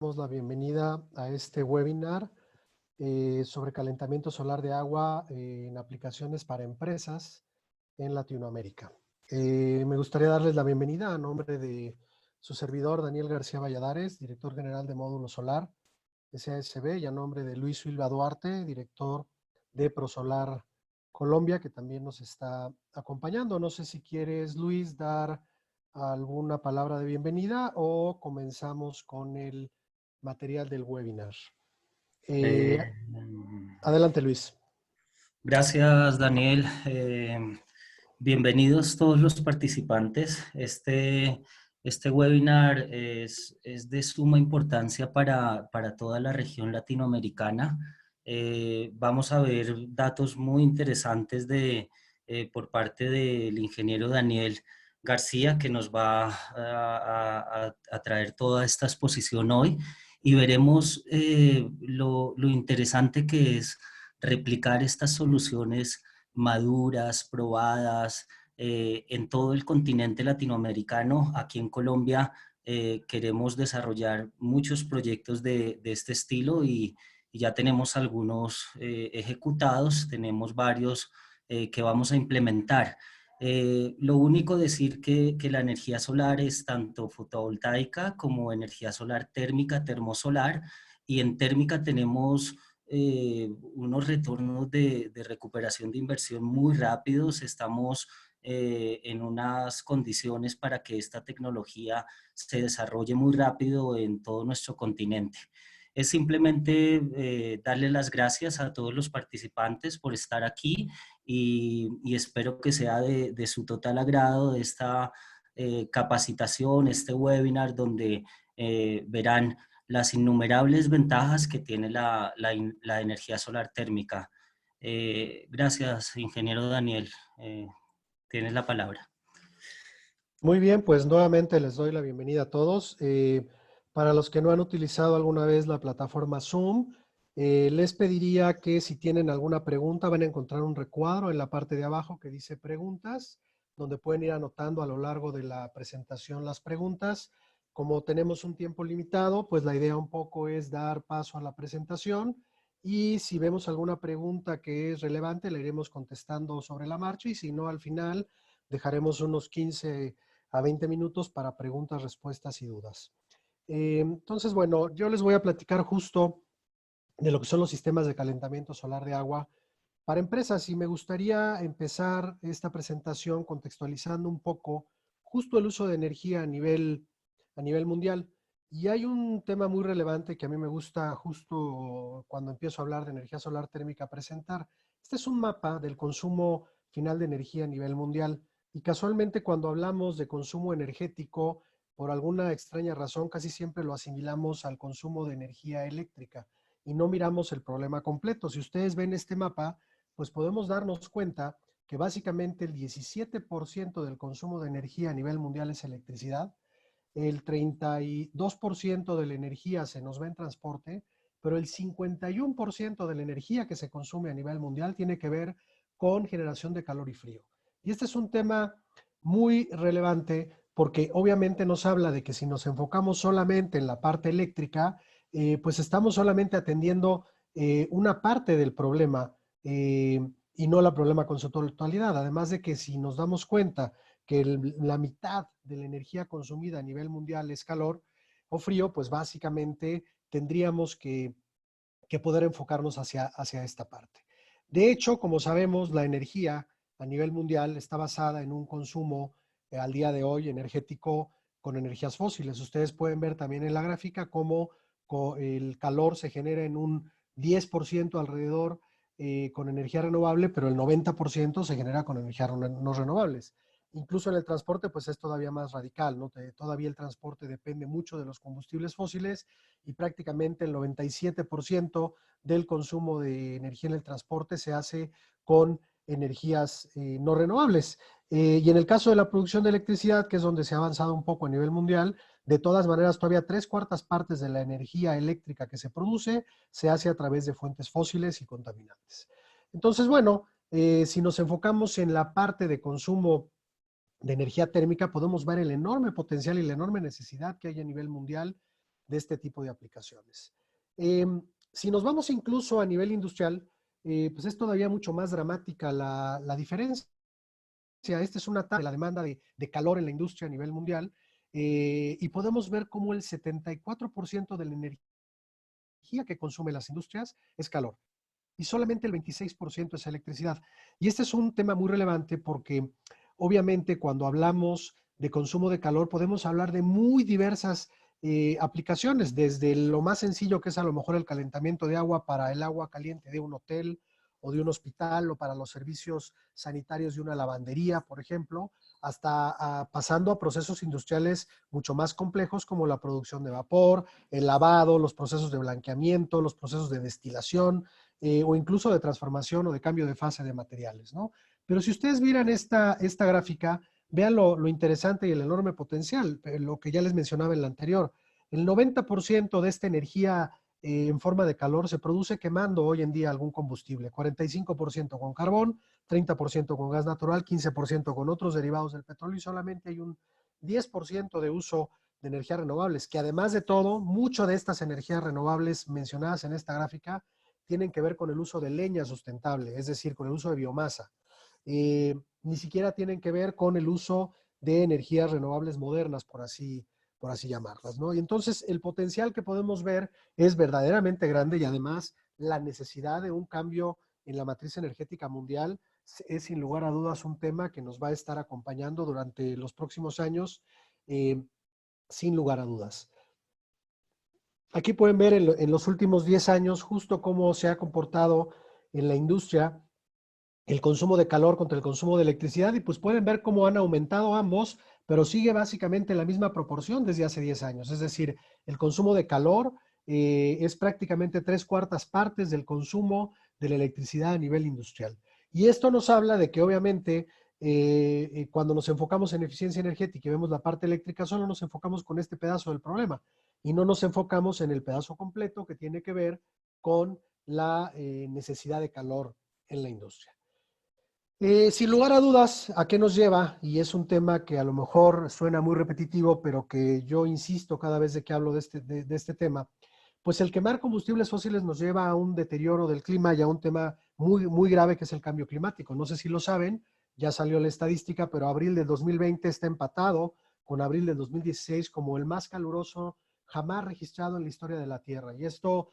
Damos la bienvenida a este webinar sobre calentamiento solar de agua en aplicaciones para empresas en Latinoamérica. Me gustaría darles la bienvenida a nombre de su servidor Daniel García Valladares, director general de Módulo Solar SASB, y a nombre de Luis Silva Duarte, director de ProSolar Colombia, que también nos está acompañando. No sé si quieres, Luis, dar alguna palabra de bienvenida o comenzamos con el material del webinar. Eh, Adelante, Luis. Gracias, Daniel. Bienvenidos todos los participantes. Este webinar es de suma importancia para toda la región latinoamericana. Vamos a ver datos muy interesantes por parte del ingeniero Daniel García, que nos va a traer toda esta exposición hoy, y veremos lo interesante que es replicar estas soluciones maduras, probadas en todo el continente latinoamericano. Aquí en Colombia queremos desarrollar muchos proyectos de este estilo y ya tenemos algunos ejecutados, tenemos varios que vamos a implementar. Lo único decir que la energía solar es tanto fotovoltaica como energía solar térmica, termosolar, y en térmica tenemos unos retornos de recuperación de inversión muy rápidos. Estamos en unas condiciones para que esta tecnología se desarrolle muy rápido en todo nuestro continente. Es simplemente darle las gracias a todos los participantes por estar aquí y espero que sea de su total agrado esta capacitación, este webinar donde verán las innumerables ventajas que tiene la energía solar térmica. Gracias, ingeniero Daniel. Tienes la palabra. Muy bien, pues nuevamente les doy la bienvenida a todos. Para los que no han utilizado alguna vez la plataforma Zoom, les pediría que si tienen alguna pregunta van a encontrar un recuadro en la parte de abajo que dice preguntas, donde pueden ir anotando a lo largo de la presentación las preguntas. Como tenemos un tiempo limitado, pues la idea un poco es dar paso a la presentación y si vemos alguna pregunta que es relevante, la iremos contestando sobre la marcha y si no, al final dejaremos unos 15 a 20 minutos para preguntas, respuestas y dudas. Entonces, bueno, yo les voy a platicar justo de lo que son los sistemas de calentamiento solar de agua para empresas y me gustaría empezar esta presentación contextualizando un poco justo el uso de energía a nivel mundial. Y hay un tema muy relevante que a mí me gusta justo cuando empiezo a hablar de energía solar térmica presentar. Este es un mapa del consumo final de energía a nivel mundial. Y casualmente cuando hablamos de consumo energético, por alguna extraña razón, casi siempre lo asimilamos al consumo de energía eléctrica y no miramos el problema completo. Si ustedes ven este mapa, pues podemos darnos cuenta que básicamente el 17% del consumo de energía a nivel mundial es electricidad, el 32% de la energía se nos va en transporte, pero el 51% de la energía que se consume a nivel mundial tiene que ver con generación de calor y frío. Y este es un tema muy relevante porque obviamente nos habla de que si nos enfocamos solamente en la parte eléctrica, pues estamos solamente atendiendo una parte del problema y no el problema con su totalidad. Además de que si nos damos cuenta que la mitad de la energía consumida a nivel mundial es calor o frío, pues básicamente tendríamos que poder enfocarnos hacia esta parte. De hecho, como sabemos, la energía a nivel mundial está basada en un consumo al día de hoy energético con energías fósiles. Ustedes pueden ver también en la gráfica cómo el calor se genera en un 10% alrededor con energía renovable, pero el 90% se genera con energías no renovables. Incluso en el transporte, pues es todavía más radical, ¿no? Todavía el transporte depende mucho de los combustibles fósiles y prácticamente el 97% del consumo de energía en el transporte se hace con energías no renovables. Y en el caso de la producción de electricidad, que es donde se ha avanzado un poco a nivel mundial, de todas maneras todavía 3/4 de la energía eléctrica que se produce se hace a través de fuentes fósiles y contaminantes. Entonces, bueno, si nos enfocamos en la parte de consumo de energía térmica, podemos ver el enorme potencial y la enorme necesidad que hay a nivel mundial de este tipo de aplicaciones. Si nos vamos incluso a nivel industrial, pues es todavía mucho más dramática la diferencia. Esta es una tabla de la demanda de calor en la industria a nivel mundial, y podemos ver cómo el 74% de la energía que consumen las industrias es calor y solamente el 26% es electricidad. Y este es un tema muy relevante porque obviamente cuando hablamos de consumo de calor podemos hablar de muy diversas aplicaciones, desde lo más sencillo que es a lo mejor el calentamiento de agua para el agua caliente de un hotel o de un hospital o para los servicios sanitarios de una lavandería, por ejemplo, hasta pasando a procesos industriales mucho más complejos como la producción de vapor, el lavado, los procesos de blanqueamiento, los procesos de destilación, o incluso de transformación o de cambio de fase de materiales, ¿no? Pero si ustedes miran esta gráfica, vean lo interesante y el enorme potencial, lo que ya les mencionaba en la anterior. El 90% de esta energía en forma de calor se produce quemando hoy en día algún combustible, 45% con carbón, 30% con gas natural, 15% con otros derivados del petróleo y solamente hay un 10% de uso de energías renovables, que además de todo, mucho de estas energías renovables mencionadas en esta gráfica tienen que ver con el uso de leña sustentable, es decir, con el uso de biomasa. Ni siquiera tienen que ver con el uso de energías renovables modernas, por así llamarlas, ¿no? Y entonces el potencial que podemos ver es verdaderamente grande y además la necesidad de un cambio en la matriz energética mundial es sin lugar a dudas un tema que nos va a estar acompañando durante los próximos años, sin lugar a dudas. Aquí pueden ver en los últimos 10 años justo cómo se ha comportado en la industria el consumo de calor contra el consumo de electricidad y pues pueden ver cómo han aumentado ambos, pero sigue básicamente la misma proporción desde hace 10 años. Es decir, el consumo de calor es prácticamente 3/4 partes del consumo de la electricidad a nivel industrial. Y esto nos habla de que obviamente cuando nos enfocamos en eficiencia energética y vemos la parte eléctrica, solo nos enfocamos con este pedazo del problema y no nos enfocamos en el pedazo completo que tiene que ver con la necesidad de calor en la industria. Sin lugar a dudas, ¿a qué nos lleva? Y es un tema que a lo mejor suena muy repetitivo, pero que yo insisto cada vez de que hablo de este tema, pues el quemar combustibles fósiles nos lleva a un deterioro del clima y a un tema muy, muy grave que es el cambio climático. No sé si lo saben, ya salió la estadística, pero abril del 2020 está empatado con abril del 2016 como el más caluroso jamás registrado en la historia de la Tierra. Y esto,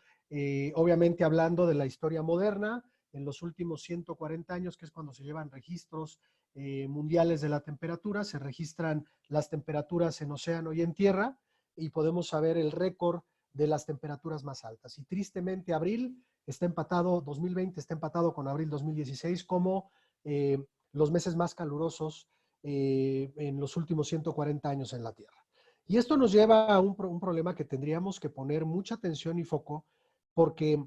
obviamente hablando de la historia moderna, en los últimos 140 años, que es cuando se llevan registros mundiales de la temperatura, se registran las temperaturas en océano y en tierra y podemos saber el récord de las temperaturas más altas. Y tristemente abril está empatado, 2020 está empatado con abril 2016 como los meses más calurosos en los últimos 140 años en la Tierra. Y esto nos lleva a un problema que tendríamos que poner mucha atención y foco porque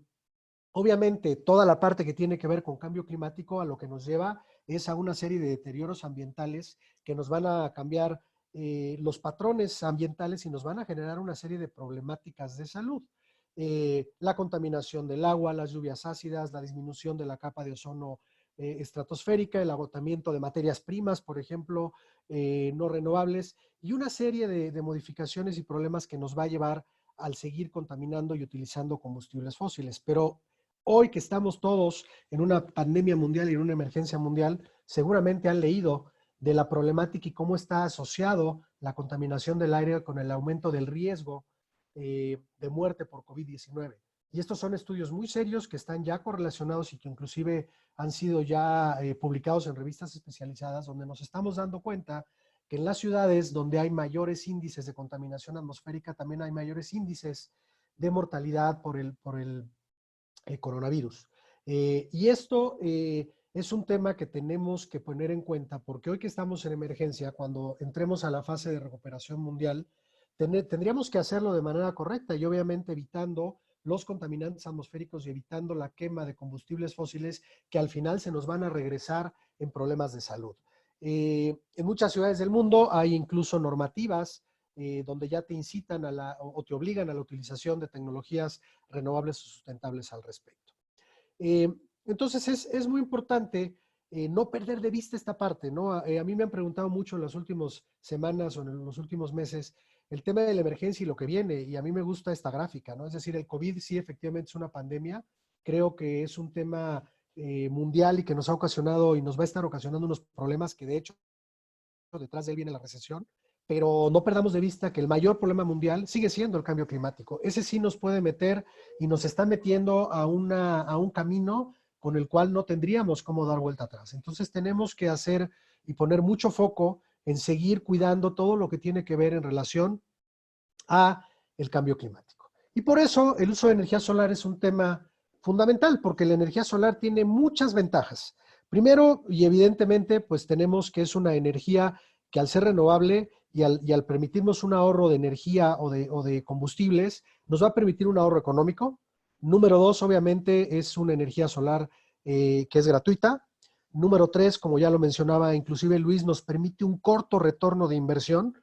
obviamente, toda la parte que tiene que ver con cambio climático a lo que nos lleva es a una serie de deterioros ambientales que nos van a cambiar los patrones ambientales y nos van a generar una serie de problemáticas de salud. La contaminación del agua, las lluvias ácidas, la disminución de la capa de ozono estratosférica, el agotamiento de materias primas, por ejemplo, no renovables, y una serie de modificaciones y problemas que nos va a llevar al seguir contaminando y utilizando combustibles fósiles. Pero hoy que estamos todos en una pandemia mundial y en una emergencia mundial, seguramente han leído de la problemática y cómo está asociado la contaminación del aire con el aumento del riesgo de muerte por COVID-19. Y estos son estudios muy serios que están ya correlacionados y que inclusive han sido ya publicados en revistas especializadas, donde nos estamos dando cuenta que en las ciudades donde hay mayores índices de contaminación atmosférica, también hay mayores índices de mortalidad por el coronavirus. Y esto es un tema que tenemos que poner en cuenta porque hoy que estamos en emergencia, cuando entremos a la fase de recuperación mundial, tendríamos que hacerlo de manera correcta y obviamente evitando los contaminantes atmosféricos y evitando la quema de combustibles fósiles que al final se nos van a regresar en problemas de salud. En muchas ciudades del mundo hay incluso normativas donde ya te incitan o te obligan a la utilización de tecnologías renovables o sustentables al respecto. Eh, entonces es muy importante no perder de vista esta parte, ¿no? A mí me han preguntado mucho en las últimas semanas o en los últimos meses, el tema de la emergencia y lo que viene, y a mí me gusta esta gráfica, ¿no? Es decir, el COVID sí efectivamente es una pandemia, creo que es un tema mundial y que nos ha ocasionado y nos va a estar ocasionando unos problemas que de hecho detrás de él viene la recesión, pero no perdamos de vista que el mayor problema mundial sigue siendo el cambio climático. Ese sí nos puede meter y nos está metiendo a un camino con el cual no tendríamos cómo dar vuelta atrás. Entonces tenemos que hacer y poner mucho foco en seguir cuidando todo lo que tiene que ver en relación a el cambio climático. Y por eso el uso de energía solar es un tema fundamental, porque la energía solar tiene muchas ventajas. Primero, y evidentemente, pues tenemos que es una energía que al ser renovable y al permitirnos un ahorro de energía o de combustibles, nos va a permitir un ahorro económico. Número dos, obviamente, es una energía solar que es gratuita. Número tres, como ya lo mencionaba inclusive Luis, nos permite un corto retorno de inversión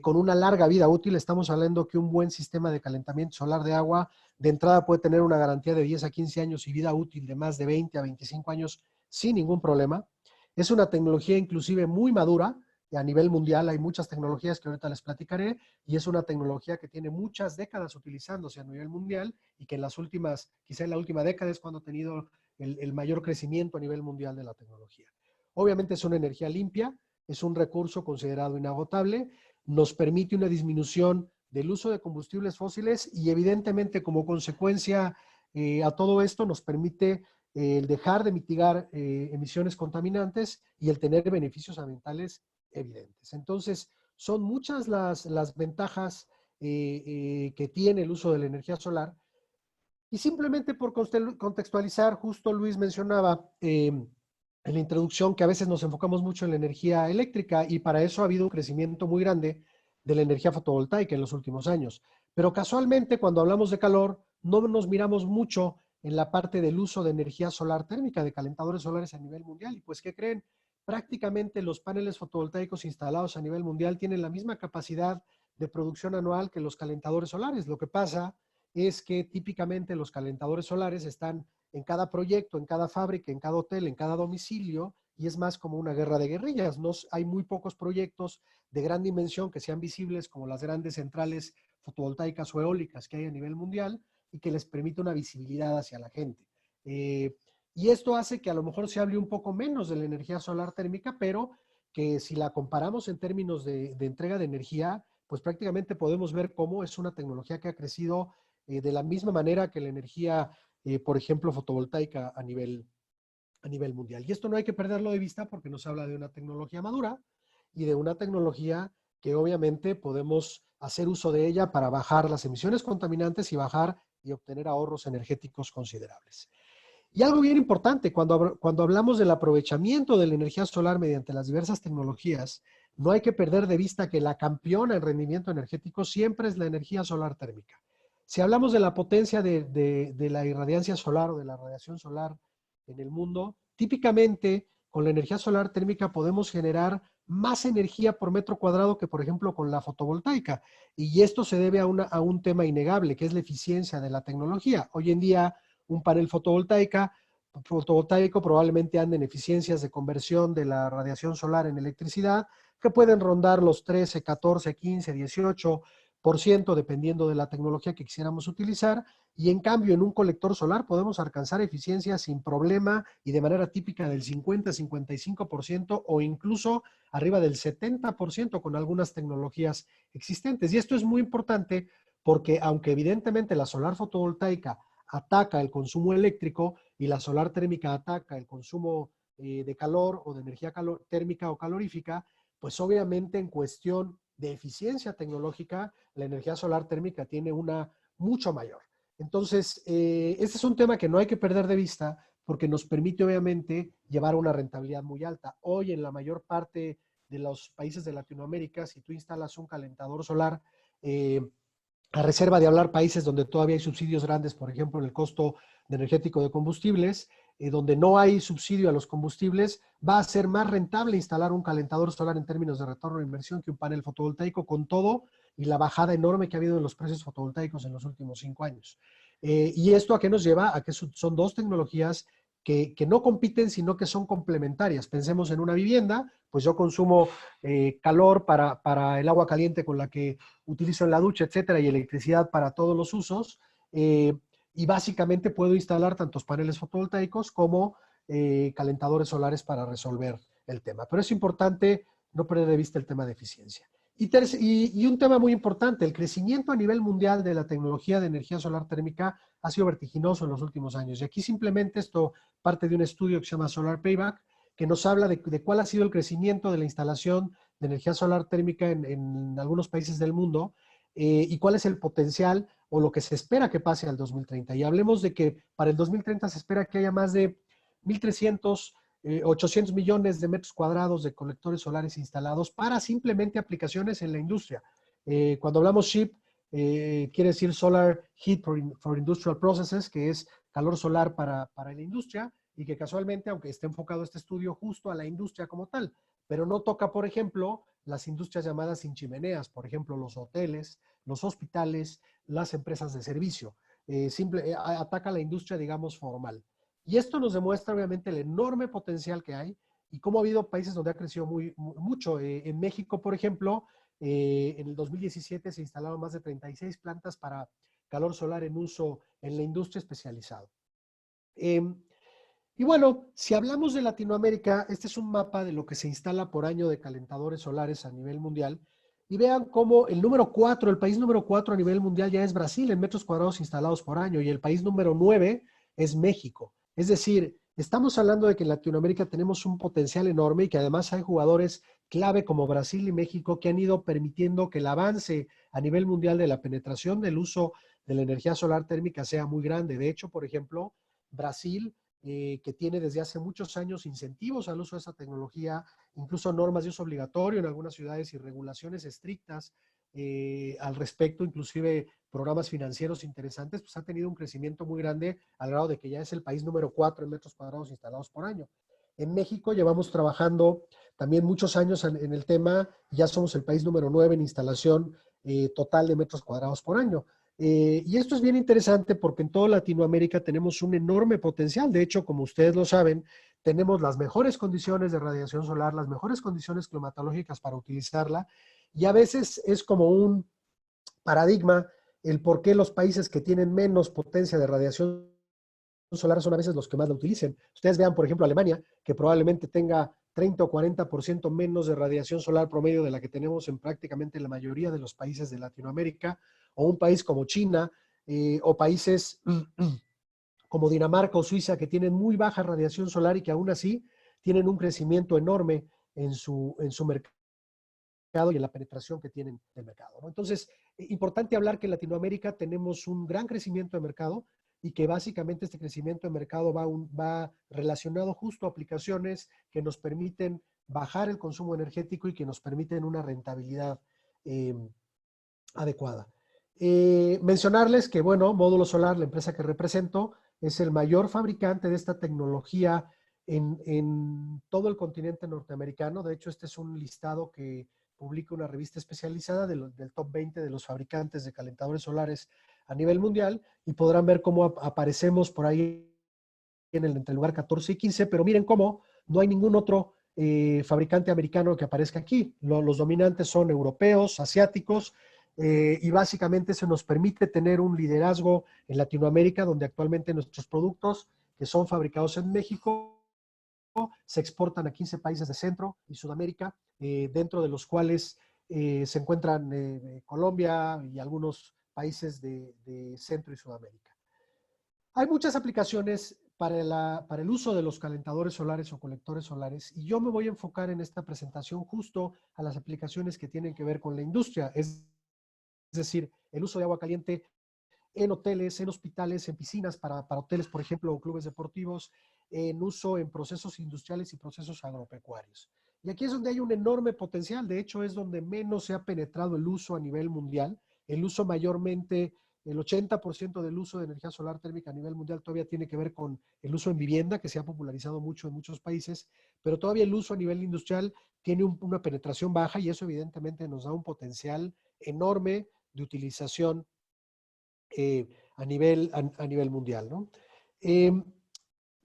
con una larga vida útil. Estamos hablando que un buen sistema de calentamiento solar de agua de entrada puede tener una garantía de 10 a 15 años y vida útil de más de 20 a 25 años sin ningún problema. Es una tecnología inclusive muy madura a nivel mundial. Hay muchas tecnologías que ahorita les platicaré y es una tecnología que tiene muchas décadas utilizándose a nivel mundial y que en las últimas, quizá en la última década es cuando ha tenido el mayor crecimiento a nivel mundial de la tecnología. Obviamente es una energía limpia, es un recurso considerado inagotable, nos permite una disminución del uso de combustibles fósiles y evidentemente como consecuencia a todo esto nos permite el dejar de mitigar emisiones contaminantes y el tener beneficios ambientales evidentes. Entonces, son muchas las ventajas que tiene el uso de la energía solar y simplemente por contextualizar, justo Luis mencionaba en la introducción que a veces nos enfocamos mucho en la energía eléctrica y para eso ha habido un crecimiento muy grande de la energía fotovoltaica en los últimos años. Pero casualmente cuando hablamos de calor no nos miramos mucho en la parte del uso de energía solar térmica, de calentadores solares a nivel mundial. Y pues, ¿qué creen? Prácticamente los paneles fotovoltaicos instalados a nivel mundial tienen la misma capacidad de producción anual que los calentadores solares. Lo que pasa es que típicamente los calentadores solares están en cada proyecto, en cada fábrica, en cada hotel, en cada domicilio, y es más como una guerra de guerrillas. No, hay muy pocos proyectos de gran dimensión que sean visibles como las grandes centrales fotovoltaicas o eólicas que hay a nivel mundial y que les permite una visibilidad hacia la gente. Y esto hace que a lo mejor se hable un poco menos de la energía solar térmica, pero que si la comparamos en términos de entrega de energía, pues prácticamente podemos ver cómo es una tecnología que ha crecido de la misma manera que la energía, por ejemplo, fotovoltaica a nivel mundial. Y esto no hay que perderlo de vista porque nos habla de una tecnología madura y de una tecnología que obviamente podemos hacer uso de ella para bajar las emisiones contaminantes y bajar y obtener ahorros energéticos considerables. Y algo bien importante, cuando hablamos del aprovechamiento de la energía solar mediante las diversas tecnologías, no hay que perder de vista que la campeona en rendimiento energético siempre es la energía solar térmica. Si hablamos de la potencia de la irradiancia solar o de la radiación solar en el mundo, típicamente con la energía solar térmica podemos generar más energía por metro cuadrado que, por ejemplo, con la fotovoltaica. Y esto se debe a un tema innegable, que es la eficiencia de la tecnología. Hoy en día, un panel fotovoltaico probablemente ande en eficiencias de conversión de la radiación solar en electricidad que pueden rondar los 13, 14, 15, 18%, dependiendo de la tecnología que quisiéramos utilizar, y en cambio en un colector solar podemos alcanzar eficiencias sin problema y de manera típica del 50-55% o incluso arriba del 70% con algunas tecnologías existentes. Y esto es muy importante porque aunque evidentemente la solar fotovoltaica ataca el consumo eléctrico y la solar térmica ataca el consumo de calor o de energía térmica o calorífica, pues obviamente en cuestión de eficiencia tecnológica, la energía solar térmica tiene una mucho mayor. Entonces, este es un tema que no hay que perder de vista porque nos permite obviamente llevar una rentabilidad muy alta. Hoy en la mayor parte de los países de Latinoamérica, si tú instalas un calentador solar, a reserva de hablar países donde todavía hay subsidios grandes, por ejemplo, en el costo de energético de combustibles, donde no hay subsidio a los combustibles, va a ser más rentable instalar un calentador solar en términos de retorno de inversión que un panel fotovoltaico con todo y la bajada enorme que ha habido en los precios fotovoltaicos en los últimos 5 años. ¿Y esto a qué nos lleva? A que son dos tecnologías que no compiten, sino que son complementarias. Pensemos en una vivienda, pues yo consumo calor para el agua caliente con la que utilizo en la ducha, etcétera, y electricidad para todos los usos. Y básicamente puedo instalar tantos paneles fotovoltaicos como calentadores solares para resolver el tema. Pero es importante no perder de vista el tema de eficiencia. Y un tema muy importante, el crecimiento a nivel mundial de la tecnología de energía solar térmica ha sido vertiginoso en los últimos años. Y aquí simplemente esto parte de un estudio que se llama Solar Payback, que nos habla de cuál ha sido el crecimiento de la instalación de energía solar térmica en algunos países del mundo y cuál es el potencial o lo que se espera que pase al 2030. Y hablemos de que para el 2030 se espera que haya más de 1.300 800 millones de metros cuadrados de colectores solares instalados para simplemente aplicaciones en la industria. Cuando hablamos SHIP, quiere decir Solar Heat for Industrial Processes, que es calor solar para la industria, y que casualmente, aunque esté enfocado este estudio justo a la industria como tal, pero no toca, por ejemplo, las industrias llamadas sin chimeneas, por ejemplo, los hoteles, los hospitales, las empresas de servicio. Ataca la industria, digamos, formal. Y esto nos demuestra obviamente el enorme potencial que hay y cómo ha habido países donde ha crecido mucho. En México, por ejemplo, en el 2017 se instalaron más de 36 plantas para calor solar en uso en la industria especializada. Y bueno, si hablamos de Latinoamérica, este es un mapa de lo que se instala por año de calentadores solares a nivel mundial. Y vean cómo el número 4, el país número 4 a nivel mundial ya es Brasil en metros cuadrados instalados por año y el país número 9 es México. Es decir, estamos hablando de que en Latinoamérica tenemos un potencial enorme y que además hay jugadores clave como Brasil y México que han ido permitiendo que el avance a nivel mundial de la penetración del uso de la energía solar térmica sea muy grande. De hecho, por ejemplo, Brasil que tiene desde hace muchos años incentivos al uso de esa tecnología, incluso normas de uso obligatorio en algunas ciudades y regulaciones estrictas al respecto, inclusive programas financieros interesantes, pues ha tenido un crecimiento muy grande al grado de que ya es el país número 4 en metros cuadrados instalados por año. En México llevamos trabajando también muchos años en el tema, ya somos el país número 9 en instalación total de metros cuadrados por año. Y esto es bien interesante porque en toda Latinoamérica tenemos un enorme potencial. De hecho, como ustedes lo saben, tenemos las mejores condiciones de radiación solar, las mejores condiciones climatológicas para utilizarla. Y a veces es como un paradigma el por qué los países que tienen menos potencia de radiación solar son a veces los que más la utilicen. Ustedes vean, por ejemplo, Alemania, que probablemente tenga 30 o 40% menos de radiación solar promedio de la que tenemos en prácticamente la mayoría de los países de Latinoamérica, o un país como China, o países como Dinamarca o Suiza, que tienen muy baja radiación solar y que aún así tienen un crecimiento enorme en su mercado y en la penetración que tienen del mercado, ¿no? Entonces, importante hablar que en Latinoamérica tenemos un gran crecimiento de mercado y que básicamente este crecimiento de mercado va relacionado justo a aplicaciones que nos permiten bajar el consumo energético y que nos permiten una rentabilidad adecuada. Mencionarles que, bueno, Módulo Solar, la empresa que represento, es el mayor fabricante de esta tecnología en todo el continente norteamericano. De hecho, este es un listado que publica una revista especializada del top 20 de los fabricantes de calentadores solares a nivel mundial y podrán ver cómo aparecemos por ahí entre el lugar 14 y 15, pero miren cómo no hay ningún otro fabricante americano que aparezca aquí. Los dominantes son europeos, asiáticos, y básicamente eso nos permite tener un liderazgo en Latinoamérica, donde actualmente nuestros productos que son fabricados en México se exportan a 15 países de Centro y Sudamérica, dentro de los cuales se encuentran Colombia y algunos países de Centro y Sudamérica. Hay muchas aplicaciones para el uso de los calentadores solares o colectores solares y yo me voy a enfocar en esta presentación justo a las aplicaciones que tienen que ver con la industria, es decir, el uso de agua caliente en hoteles, en hospitales, en piscinas para hoteles, por ejemplo, o clubes deportivos, en uso en procesos industriales y procesos agropecuarios. Y aquí es donde hay un enorme potencial, de hecho es donde menos se ha penetrado el uso a nivel mundial, el uso mayormente, el 80% del uso de energía solar térmica a nivel mundial todavía tiene que ver con el uso en vivienda, que se ha popularizado mucho en muchos países, pero todavía el uso a nivel industrial tiene una penetración baja y eso evidentemente nos da un potencial enorme de utilización a nivel mundial, ¿no?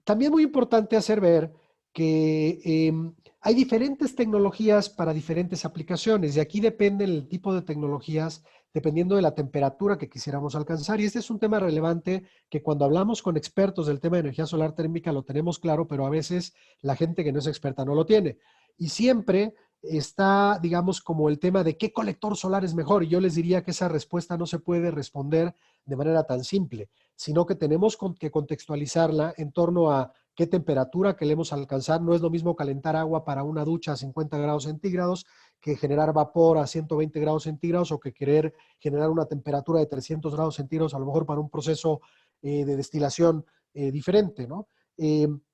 También muy importante hacer ver que hay diferentes tecnologías para diferentes aplicaciones y aquí depende el tipo de tecnologías dependiendo de la temperatura que quisiéramos alcanzar. Y este es un tema relevante que cuando hablamos con expertos del tema de energía solar térmica lo tenemos claro, pero a veces la gente que no es experta no lo tiene. Y siempre está, digamos, como el tema de qué colector solar es mejor. Y yo les diría que esa respuesta no se puede responder de manera tan simple, sino que tenemos que contextualizarla en torno a qué temperatura queremos alcanzar. No es lo mismo calentar agua para una ducha a 50 grados centígrados que generar vapor a 120 grados centígrados o que querer generar una temperatura de 300 grados centígrados, a lo mejor para un proceso de destilación diferente, ¿no?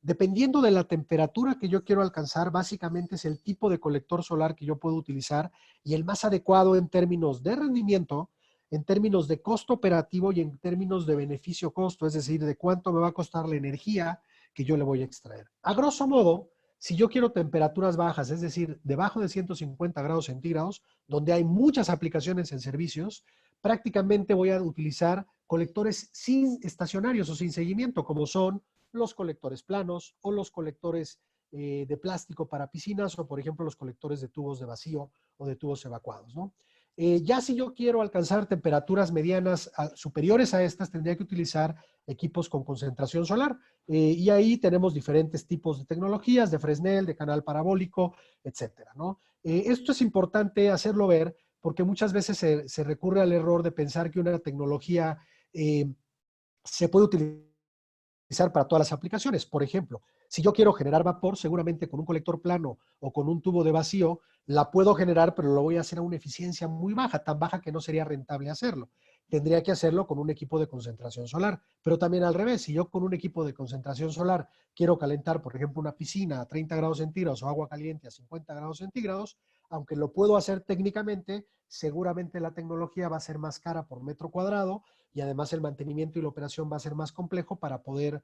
Dependiendo de la temperatura que yo quiero alcanzar, básicamente es el tipo de colector solar que yo puedo utilizar y el más adecuado en términos de rendimiento, en términos de costo operativo y en términos de beneficio-costo, es decir, de cuánto me va a costar la energía que yo le voy a extraer. A grosso modo, si yo quiero temperaturas bajas, es decir, debajo de 150 grados centígrados, donde hay muchas aplicaciones en servicios, prácticamente voy a utilizar colectores sin estacionarios o sin seguimiento, como son los colectores planos o los colectores de plástico para piscinas o, por ejemplo, los colectores de tubos de vacío o de tubos evacuados, ¿no? Ya si yo quiero alcanzar temperaturas medianas superiores a estas, tendría que utilizar equipos con concentración solar. Y ahí tenemos diferentes tipos de tecnologías, de Fresnel, de canal parabólico, etcétera, ¿no? Esto es importante hacerlo ver porque muchas veces se recurre al error de pensar que una tecnología se puede utilizar para todas las aplicaciones. Por ejemplo, si yo quiero generar vapor, seguramente con un colector plano o con un tubo de vacío, la puedo generar, pero lo voy a hacer a una eficiencia muy baja, tan baja que no sería rentable hacerlo. Tendría que hacerlo con un equipo de concentración solar. Pero también al revés, si yo con un equipo de concentración solar quiero calentar, por ejemplo, una piscina a 30 grados centígrados o agua caliente a 50 grados centígrados, aunque lo puedo hacer técnicamente, seguramente la tecnología va a ser más cara por metro cuadrado y además el mantenimiento y la operación va a ser más complejo para poder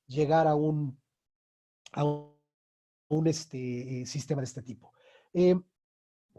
llegar a un sistema de este tipo.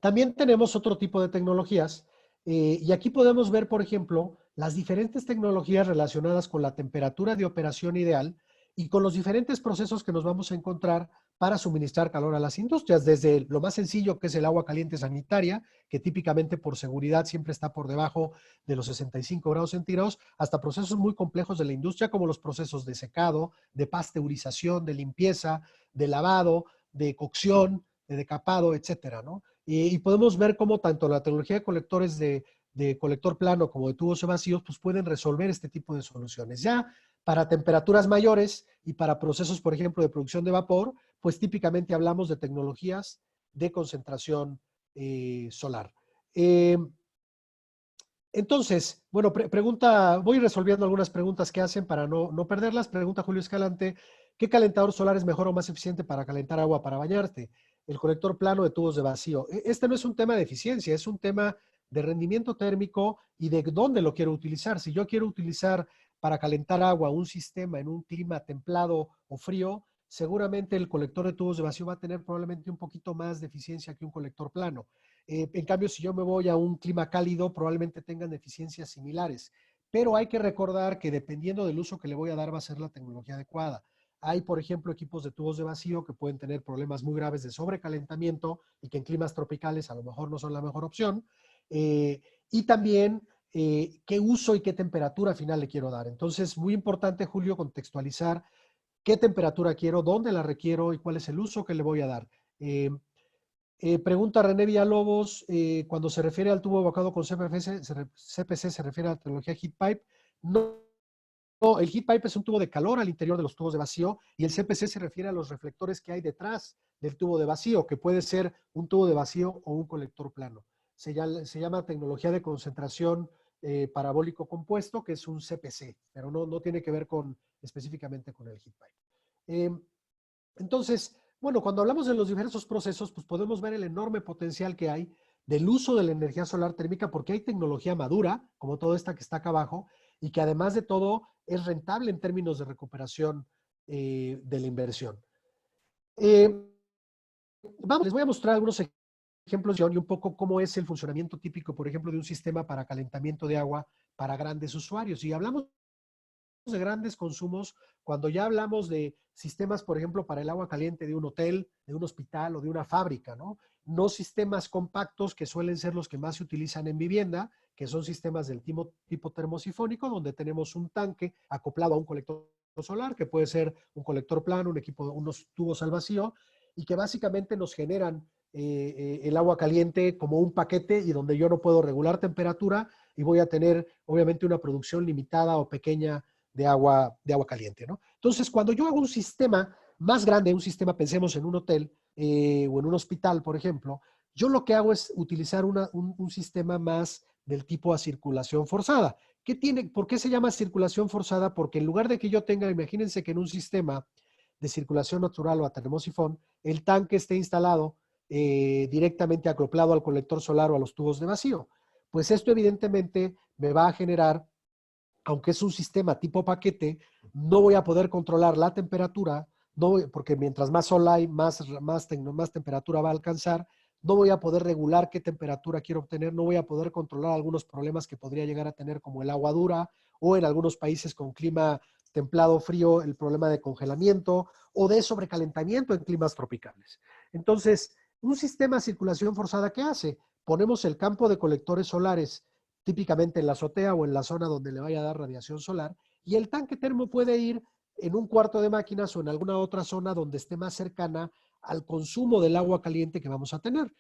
También tenemos otro tipo de tecnologías y aquí podemos ver, por ejemplo, las diferentes tecnologías relacionadas con la temperatura de operación ideal y con los diferentes procesos que nos vamos a encontrar para suministrar calor a las industrias, desde lo más sencillo que es el agua caliente sanitaria, que típicamente por seguridad siempre está por debajo de los 65 grados centígrados, hasta procesos muy complejos de la industria como los procesos de secado, de pasteurización, de limpieza, de lavado, de cocción, de decapado, etcétera, ¿no? Y podemos ver cómo tanto la tecnología de colectores de colector plano como de tubos vacíos, pues pueden resolver este tipo de soluciones. Ya para temperaturas mayores y para procesos, por ejemplo, de producción de vapor, pues típicamente hablamos de tecnologías de concentración solar. Entonces, bueno, pregunta, voy resolviendo algunas preguntas que hacen para no perderlas. Pregunta Julio Escalante, ¿qué calentador solar es mejor o más eficiente para calentar agua para bañarte? El colector plano de tubos de vacío. Este no es un tema de eficiencia, es un tema de rendimiento térmico y de dónde lo quiero utilizar. Si yo quiero utilizar para calentar agua un sistema en un clima templado o frío, seguramente el colector de tubos de vacío va a tener probablemente un poquito más de eficiencia que un colector plano. En cambio, si yo me voy a un clima cálido, probablemente tengan eficiencias similares. Pero hay que recordar que dependiendo del uso que le voy a dar, va a ser la tecnología adecuada. Hay, por ejemplo, equipos de tubos de vacío que pueden tener problemas muy graves de sobrecalentamiento y que en climas tropicales a lo mejor no son la mejor opción. Y también qué uso y qué temperatura final le quiero dar. Entonces, muy importante, Julio, contextualizar qué temperatura quiero, dónde la requiero y cuál es el uso que le voy a dar. Pregunta René Villalobos, cuando se refiere al tubo evacuado con CPC, ¿se refiere a la tecnología heat pipe? No, no, el heat pipe es un tubo de calor al interior de los tubos de vacío y el CPC se refiere a los reflectores que hay detrás del tubo de vacío, que puede ser un tubo de vacío o un colector plano. Se llama tecnología de concentración parabólico compuesto, que es un CPC, pero no tiene que ver específicamente con el heat pipe. Entonces, bueno, cuando hablamos de los diversos procesos, pues podemos ver el enorme potencial que hay del uso de la energía solar térmica porque hay tecnología madura, como toda esta que está acá abajo, y que además de todo es rentable en términos de recuperación de la inversión. Vamos, les voy a mostrar algunos ejemplos, John, y un poco cómo es el funcionamiento típico, por ejemplo, de un sistema para calentamiento de agua para grandes usuarios. Y hablamos de grandes consumos cuando ya hablamos de sistemas, por ejemplo, para el agua caliente de un hotel, de un hospital o de una fábrica, ¿no? No sistemas compactos que suelen ser los que más se utilizan en vivienda, que son sistemas del tipo termosifónico, donde tenemos un tanque acoplado a un colector solar, que puede ser un colector plano, un equipo, unos tubos al vacío, y que básicamente nos generan el agua caliente como un paquete y donde yo no puedo regular temperatura y voy a tener obviamente una producción limitada o pequeña de agua caliente, ¿no? Entonces, cuando yo hago un sistema más grande, un sistema, pensemos en un hotel o en un hospital, por ejemplo, yo lo que hago es utilizar un sistema más del tipo a circulación forzada. ¿Por qué se llama circulación forzada? Porque en lugar de que yo tenga, imagínense que en un sistema de circulación natural o a termosifón, el tanque esté instalado directamente acoplado al colector solar o a los tubos de vacío. Pues esto evidentemente me va a generar, aunque es un sistema tipo paquete, no voy a poder controlar la temperatura, no, porque mientras más sol hay, más temperatura va a alcanzar, no voy a poder regular qué temperatura quiero obtener, no voy a poder controlar algunos problemas que podría llegar a tener como el agua dura o en algunos países con clima templado frío, el problema de congelamiento o de sobrecalentamiento en climas tropicales. Entonces, un sistema de circulación forzada, ¿qué hace? Ponemos el campo de colectores solares típicamente en la azotea o en la zona donde le vaya a dar radiación solar, y el tanque termo puede ir en un cuarto de máquinas o en alguna otra zona donde esté más cercana al consumo del agua caliente que vamos a tener.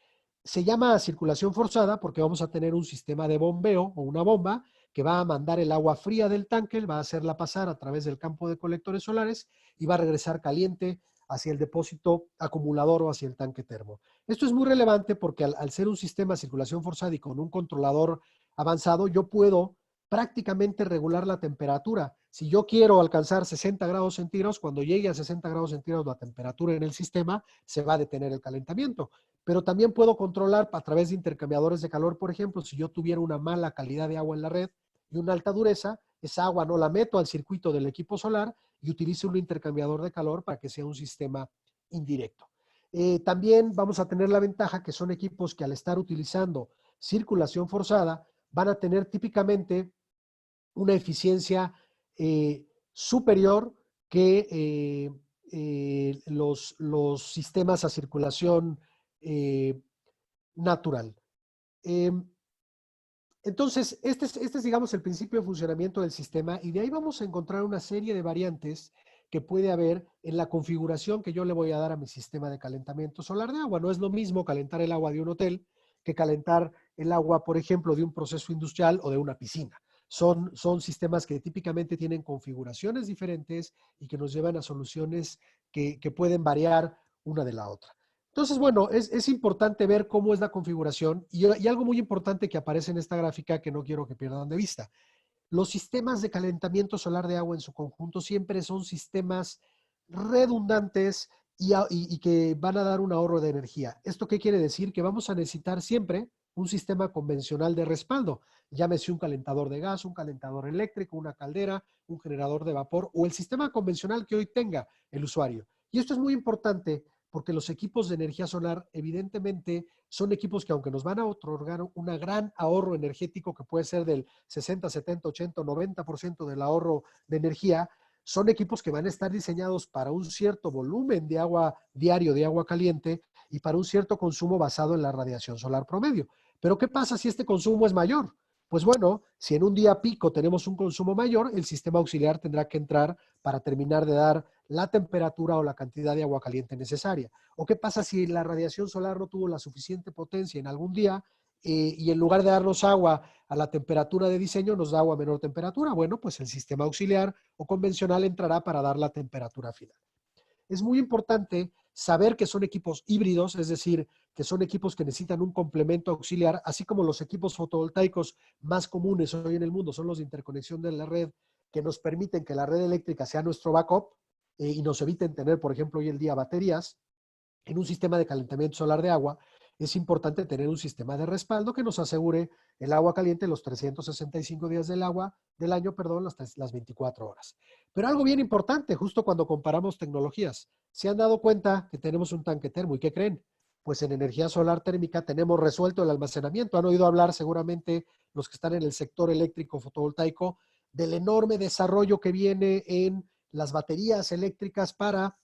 Se llama circulación forzada porque vamos a tener un sistema de bombeo o una bomba que va a mandar el agua fría del tanque, va a hacerla pasar a través del campo de colectores solares y va a regresar caliente hacia el depósito acumulador o hacia el tanque termo. Esto es muy relevante porque al ser un sistema de circulación forzada y con un controlador avanzado, yo puedo prácticamente regular la temperatura. Si yo quiero alcanzar 60 grados centígrados, cuando llegue a 60 grados centígrados la temperatura en el sistema, se va a detener el calentamiento. Pero también puedo controlar a través de intercambiadores de calor, por ejemplo, si yo tuviera una mala calidad de agua en la red y una alta dureza, esa agua no la meto al circuito del equipo solar y utilizo un intercambiador de calor para que sea un sistema indirecto. También vamos a tener la ventaja que son equipos que al estar utilizando circulación forzada, van a tener típicamente una eficiencia superior que los sistemas a circulación natural. Eh, entonces, este es, digamos, el principio de funcionamiento del sistema y de ahí vamos a encontrar una serie de variantes que puede haber en la configuración que yo le voy a dar a mi sistema de calentamiento solar de agua. No es lo mismo calentar el agua de un hotel que calentar el agua, por ejemplo, de un proceso industrial o de una piscina. Son sistemas que típicamente tienen configuraciones diferentes y que nos llevan a soluciones que pueden variar una de la otra. Entonces, bueno, es importante ver cómo es la configuración y algo muy importante que aparece en esta gráfica que no quiero que pierdan de vista. Los sistemas de calentamiento solar de agua en su conjunto siempre son sistemas redundantes y que van a dar un ahorro de energía. ¿Esto qué quiere decir? Que vamos a necesitar siempre un sistema convencional de respaldo, llámese un calentador de gas, un calentador eléctrico, una caldera, un generador de vapor o el sistema convencional que hoy tenga el usuario. Y esto es muy importante porque los equipos de energía solar evidentemente son equipos que aunque nos van a otorgar un gran ahorro energético que puede ser del 60, 70, 80, 90% del ahorro de energía, son equipos que van a estar diseñados para un cierto volumen de agua diario, de agua caliente y para un cierto consumo basado en la radiación solar promedio. Pero ¿qué pasa si este consumo es mayor? Pues bueno, si en un día pico tenemos un consumo mayor, el sistema auxiliar tendrá que entrar para terminar de dar la temperatura o la cantidad de agua caliente necesaria. ¿O qué pasa si la radiación solar no tuvo la suficiente potencia en algún día y en lugar de darnos agua a la temperatura de diseño, nos da agua a menor temperatura? Bueno, pues el sistema auxiliar o convencional entrará para dar la temperatura final. Es muy importante saber que son equipos híbridos, es decir, que son equipos que necesitan un complemento auxiliar, así como los equipos fotovoltaicos más comunes hoy en el mundo son los de interconexión de la red, que nos permiten que la red eléctrica sea nuestro backup y nos eviten tener, por ejemplo, hoy en día baterías. En un sistema de calentamiento solar de agua, es importante tener un sistema de respaldo que nos asegure el agua caliente los 365 días del año, perdón, las 24 horas. Pero algo bien importante, justo cuando comparamos tecnologías, ¿se han dado cuenta que tenemos un tanque termo? ¿Y qué creen? Pues en energía solar térmica tenemos resuelto el almacenamiento. Han oído hablar seguramente los que están en el sector eléctrico fotovoltaico del enorme desarrollo que viene en las baterías eléctricas para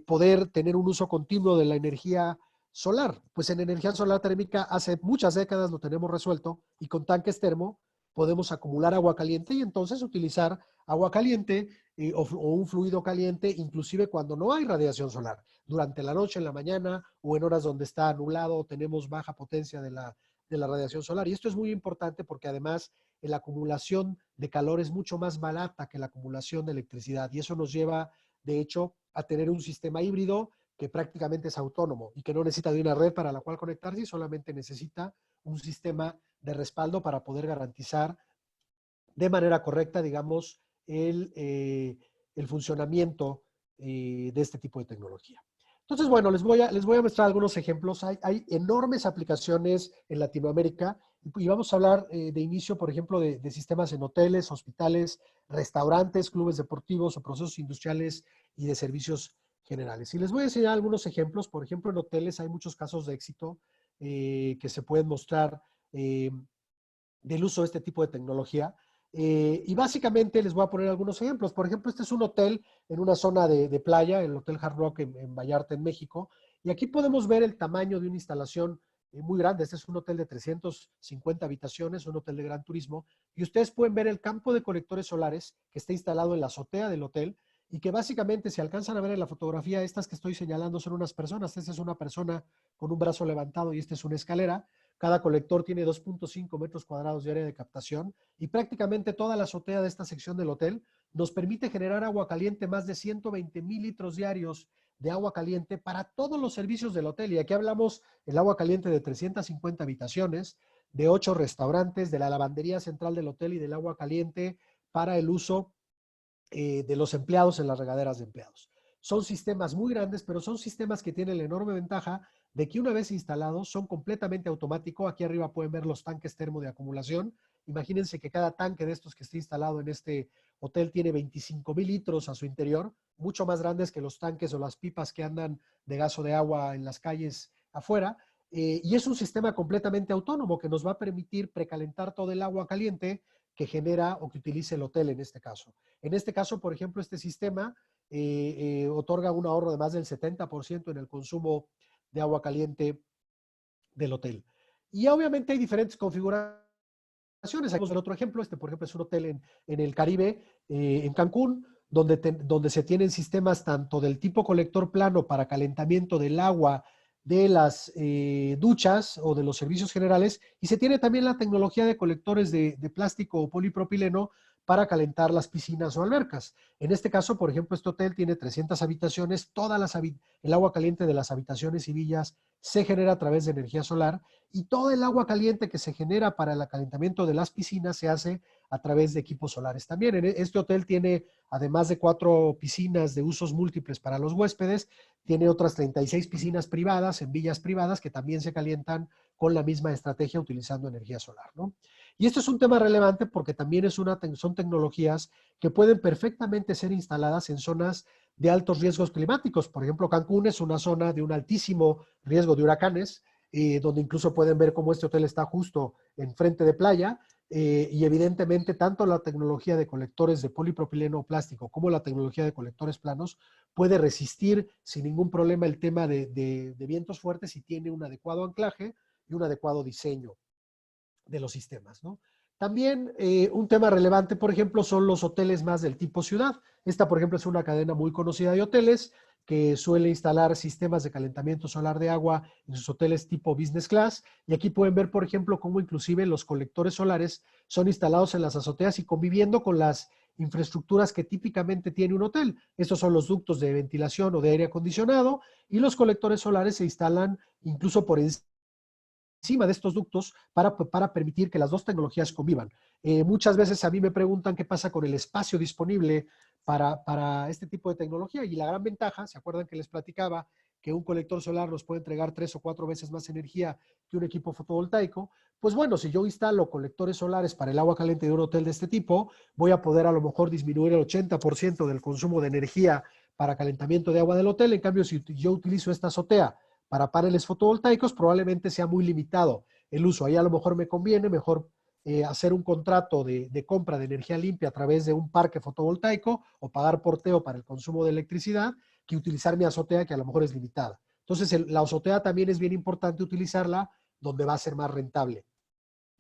poder tener un uso continuo de la energía solar. Pues en energía solar térmica hace muchas décadas lo tenemos resuelto y con tanques termo podemos acumular agua caliente y entonces utilizar agua caliente o un fluido caliente, inclusive cuando no hay radiación solar, durante la noche, en la mañana o en horas donde está nublado o tenemos baja potencia de la radiación solar. Y esto es muy importante porque además la acumulación de calor es mucho más barata que la acumulación de electricidad y eso nos lleva, de hecho, a tener un sistema híbrido que prácticamente es autónomo y que no necesita de una red para la cual conectarse y solamente necesita un sistema de respaldo para poder garantizar de manera correcta, digamos, el funcionamiento de este tipo de tecnología. Entonces, bueno, les voy a mostrar algunos ejemplos. Hay enormes aplicaciones en Latinoamérica y vamos a hablar de inicio, por ejemplo, de sistemas en hoteles, hospitales, restaurantes, clubes deportivos o procesos industriales y de servicios generales. Y les voy a enseñar algunos ejemplos. Por ejemplo, en hoteles hay muchos casos de éxito que se pueden mostrar del uso de este tipo de tecnología. Y básicamente les voy a poner algunos ejemplos. Por ejemplo, este es un hotel en una zona de playa, el Hotel Hard Rock en Vallarta, en México. Y aquí podemos ver el tamaño de una instalación muy grande. Este es un hotel de 350 habitaciones, un hotel de gran turismo. Y ustedes pueden ver el campo de colectores solares que está instalado en la azotea del hotel y que básicamente, si alcanzan a ver en la fotografía, estas que estoy señalando son unas personas. Esta es una persona con un brazo levantado y esta es una escalera. Cada colector tiene 2.5 metros cuadrados de área de captación y prácticamente toda la azotea de esta sección del hotel nos permite generar agua caliente, más de 120,000 litros diarios de agua caliente para todos los servicios del hotel. Y aquí hablamos del agua caliente de 350 habitaciones, de 8 restaurantes, de la lavandería central del hotel y del agua caliente para el uso de los empleados en las regaderas de empleados. Son sistemas muy grandes, pero son sistemas que tienen la enorme ventaja de que una vez instalados son completamente automáticos. Aquí arriba pueden ver los tanques termo de acumulación. Imagínense que cada tanque de estos que está instalado en este hotel tiene 25,000 litros a su interior, mucho más grandes que los tanques o las pipas que andan de gas o de agua en las calles afuera. Y es un sistema completamente autónomo que nos va a permitir precalentar todo el agua caliente que genera o que utilice el hotel en este caso. En este caso, por ejemplo, este sistema otorga un ahorro de más del 70% en el consumo de agua caliente del hotel. Y obviamente hay diferentes configuraciones. Vamos a ver otro ejemplo. Este, por ejemplo, es un hotel en el Caribe, en Cancún, donde se tienen sistemas tanto del tipo colector plano para calentamiento del agua de las duchas o de los servicios generales, y se tiene también la tecnología de colectores de plástico o polipropileno para calentar las piscinas o albercas. En este caso, por ejemplo, este hotel tiene 300 habitaciones, el agua caliente de las habitaciones y villas se genera a través de energía solar y todo el agua caliente que se genera para el calentamiento de las piscinas se hace a través de equipos solares. También este hotel tiene, además de 4 piscinas de usos múltiples para los huéspedes, tiene otras 36 piscinas privadas en villas privadas que también se calientan con la misma estrategia utilizando energía solar, ¿no? Y esto es un tema relevante porque también son tecnologías que pueden perfectamente ser instaladas en zonas de altos riesgos climáticos. Por ejemplo, Cancún es una zona de un altísimo riesgo de huracanes, donde incluso pueden ver cómo este hotel está justo enfrente de playa, y evidentemente tanto la tecnología de colectores de polipropileno o plástico como la tecnología de colectores planos puede resistir sin ningún problema el tema de vientos fuertes y tiene un adecuado anclaje y un adecuado diseño de los sistemas, ¿no? También un tema relevante, por ejemplo, son los hoteles más del tipo ciudad. Esta, por ejemplo, es una cadena muy conocida de hoteles que suele instalar sistemas de calentamiento solar de agua en sus hoteles tipo business class. Y aquí pueden ver, por ejemplo, cómo inclusive los colectores solares son instalados en las azoteas y conviviendo con las infraestructuras que típicamente tiene un hotel. Estos son los ductos de ventilación o de aire acondicionado y los colectores solares se instalan incluso por encima de estos ductos para permitir que las dos tecnologías convivan. Muchas veces a mí me preguntan qué pasa con el espacio disponible para este tipo de tecnología y la gran ventaja, ¿se acuerdan que les platicaba que un colector solar nos puede entregar 3 o 4 veces más energía que un equipo fotovoltaico? Pues bueno, si yo instalo colectores solares para el agua caliente de un hotel de este tipo, voy a poder a lo mejor disminuir el 80% del consumo de energía para calentamiento de agua del hotel. En cambio, si yo utilizo esta azotea para paneles fotovoltaicos, probablemente sea muy limitado el uso. Ahí a lo mejor me conviene mejor hacer un contrato de compra de energía limpia a través de un parque fotovoltaico o pagar porteo para el consumo de electricidad que utilizar mi azotea, que a lo mejor es limitada. Entonces, la azotea también es bien importante utilizarla donde va a ser más rentable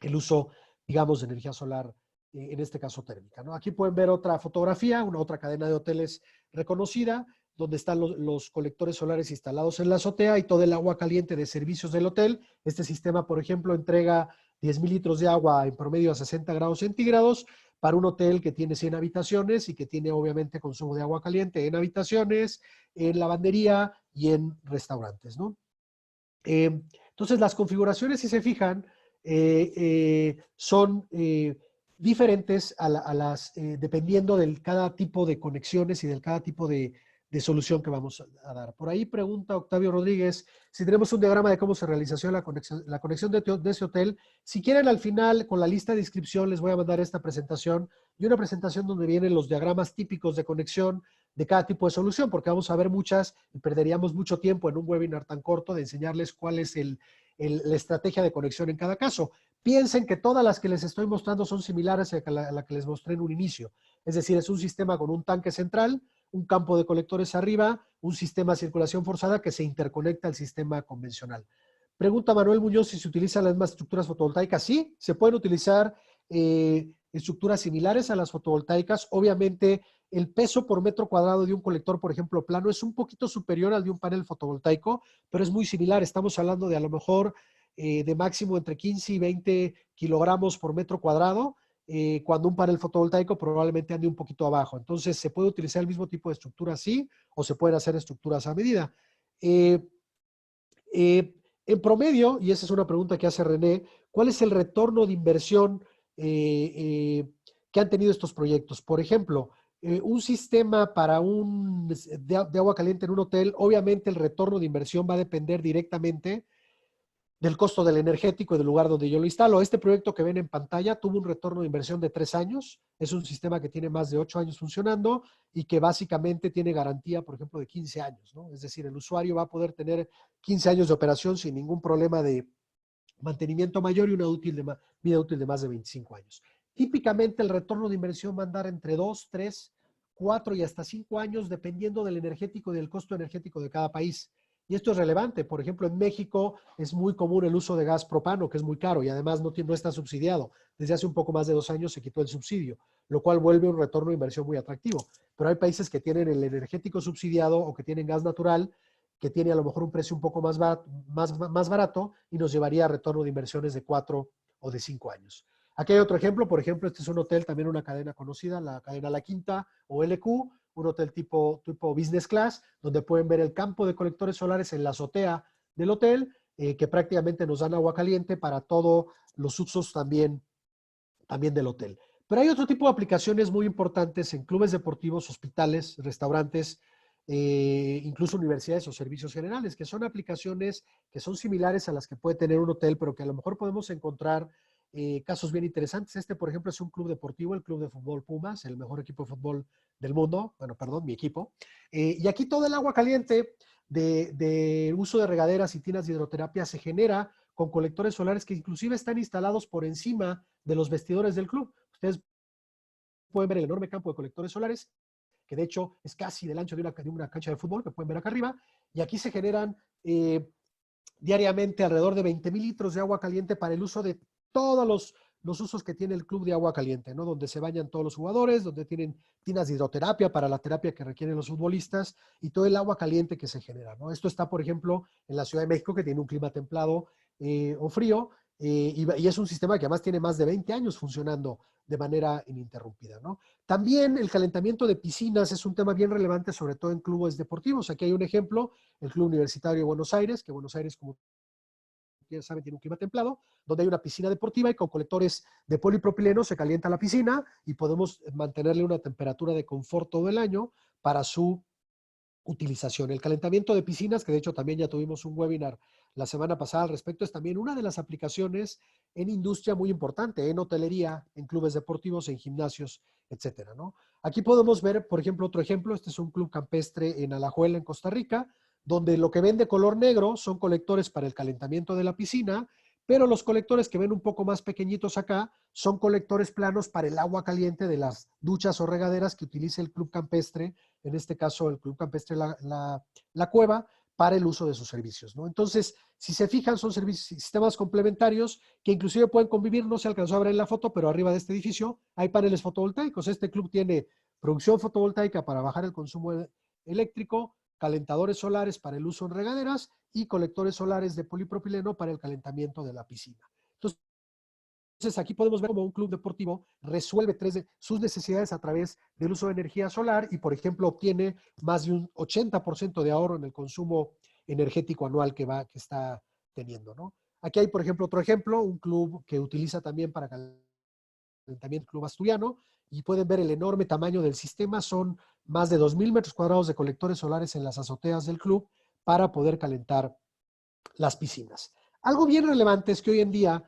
el uso, digamos, de energía solar, en este caso térmica, ¿no? Aquí pueden ver otra fotografía, otra cadena de hoteles reconocida, donde están los colectores solares instalados en la azotea y todo el agua caliente de servicios del hotel. Este sistema, por ejemplo, entrega 10,000 litros de agua en promedio a 60 grados centígrados para un hotel que tiene 100 habitaciones y que tiene obviamente consumo de agua caliente en habitaciones, en lavandería y en restaurantes, ¿no? Entonces, las configuraciones, si se fijan, son diferentes dependiendo de cada tipo de conexiones y de cada tipo de solución que vamos a dar. Por ahí pregunta Octavio Rodríguez si tenemos un diagrama de cómo se realizó la conexión de ese hotel. Si quieren, al final, con la lista de inscripción, les voy a mandar esta presentación y una presentación donde vienen los diagramas típicos de conexión de cada tipo de solución, porque vamos a ver muchas y perderíamos mucho tiempo en un webinar tan corto de enseñarles cuál es la estrategia de conexión en cada caso. Piensen que todas las que les estoy mostrando son similares a la que les mostré en un inicio. Es decir, es un sistema con un tanque central, un campo de colectores arriba, un sistema de circulación forzada que se interconecta al sistema convencional. Pregunta Manuel Muñoz si se utilizan las mismas estructuras fotovoltaicas. Sí, se pueden utilizar estructuras similares a las fotovoltaicas. Obviamente, el peso por metro cuadrado de un colector, por ejemplo, plano, es un poquito superior al de un panel fotovoltaico, pero es muy similar. Estamos hablando de a lo mejor de máximo entre 15 y 20 kilogramos por metro cuadrado, cuando un panel fotovoltaico probablemente ande un poquito abajo. Entonces, se puede utilizar el mismo tipo de estructura así, o se pueden hacer estructuras a medida. En promedio, y esa es una pregunta que hace René, ¿cuál es el retorno de inversión que han tenido estos proyectos? Por ejemplo, un sistema para de agua caliente en un hotel, obviamente el retorno de inversión va a depender directamente del costo del energético y del lugar donde yo lo instalo. Este proyecto que ven en pantalla tuvo un retorno de inversión de 3 años. Es un sistema que tiene más de 8 años funcionando y que básicamente tiene garantía, por ejemplo, de 15 años, ¿no? Es decir, el usuario va a poder tener 15 años de operación sin ningún problema de mantenimiento mayor y una vida útil de más de 25 años. Típicamente el retorno de inversión va a andar entre 2, 3, 4 y hasta 5 años, dependiendo del energético y del costo energético de cada país. Y esto es relevante. Por ejemplo, en México es muy común el uso de gas propano, que es muy caro y además no está subsidiado. Desde hace un poco más de 2 años se quitó el subsidio, lo cual vuelve un retorno de inversión muy atractivo. Pero hay países que tienen el energético subsidiado o que tienen gas natural, que tiene a lo mejor un precio un poco más barato y nos llevaría a retorno de inversiones de 4 o de 5 años. Aquí hay otro ejemplo, por ejemplo, este es un hotel, también una cadena conocida, la cadena La Quinta o LQ, un hotel tipo business class, donde pueden ver el campo de colectores solares en la azotea del hotel, que prácticamente nos dan agua caliente para todos los usos también del hotel. Pero hay otro tipo de aplicaciones muy importantes en clubes deportivos, hospitales, restaurantes, incluso universidades o servicios generales, que son aplicaciones que son similares a las que puede tener un hotel, pero que a lo mejor podemos encontrar casos bien interesantes. Este, por ejemplo, es un club deportivo, el Club de Fútbol Pumas, el mejor equipo de fútbol del mundo, bueno, perdón, mi equipo. Y aquí todo el agua caliente de uso de regaderas y tinas de hidroterapia se genera con colectores solares que inclusive están instalados por encima de los vestidores del club. Ustedes pueden ver el enorme campo de colectores solares, que de hecho es casi del ancho de una cancha de fútbol, que pueden ver acá arriba, y aquí se generan diariamente alrededor de 20,000 litros de agua caliente para el uso de todos los usos que tiene el club de agua caliente, ¿no? Donde se bañan todos los jugadores, donde tienen tinas de hidroterapia para la terapia que requieren los futbolistas y todo el agua caliente que se genera, ¿no? Esto está, por ejemplo, en la Ciudad de México, que tiene un clima templado o frío, y es un sistema que además tiene más de 20 años funcionando de manera ininterrumpida, ¿no? También el calentamiento de piscinas es un tema bien relevante, sobre todo en clubes deportivos. Aquí hay un ejemplo, el Club Universitario de Buenos Aires, que Buenos Aires, como ya saben, tiene un clima templado, donde hay una piscina deportiva y con colectores de polipropileno se calienta la piscina y podemos mantenerle una temperatura de confort todo el año para su utilización. El calentamiento de piscinas, que de hecho también ya tuvimos un webinar la semana pasada al respecto, es también una de las aplicaciones en industria muy importante, en hotelería, en clubes deportivos, en gimnasios, etcétera, ¿no? Aquí podemos ver, por ejemplo, otro ejemplo. Este es un club campestre en Alajuela, en Costa Rica, donde lo que ven de color negro son colectores para el calentamiento de la piscina, pero los colectores que ven un poco más pequeñitos acá son colectores planos para el agua caliente de las duchas o regaderas que utiliza el Club Campestre, en este caso el Club Campestre La Cueva, para el uso de sus servicios, ¿no? Entonces, si se fijan, son sistemas complementarios que inclusive pueden convivir. No se alcanzó a ver en la foto, pero arriba de este edificio hay paneles fotovoltaicos. Este club tiene producción fotovoltaica para bajar el consumo eléctrico, calentadores solares para el uso en regaderas y colectores solares de polipropileno para el calentamiento de la piscina. Entonces, aquí podemos ver cómo un club deportivo resuelve tres de sus necesidades a través del uso de energía solar y, por ejemplo, obtiene más de un 80% de ahorro en el consumo energético anual que está teniendo, ¿no? Aquí hay, por ejemplo, otro ejemplo, un club que utiliza también para calentamiento, Club Asturiano, y pueden ver el enorme tamaño del sistema. Son más de 2,000 metros cuadrados de colectores solares en las azoteas del club para poder calentar las piscinas. Algo bien relevante es que hoy en día,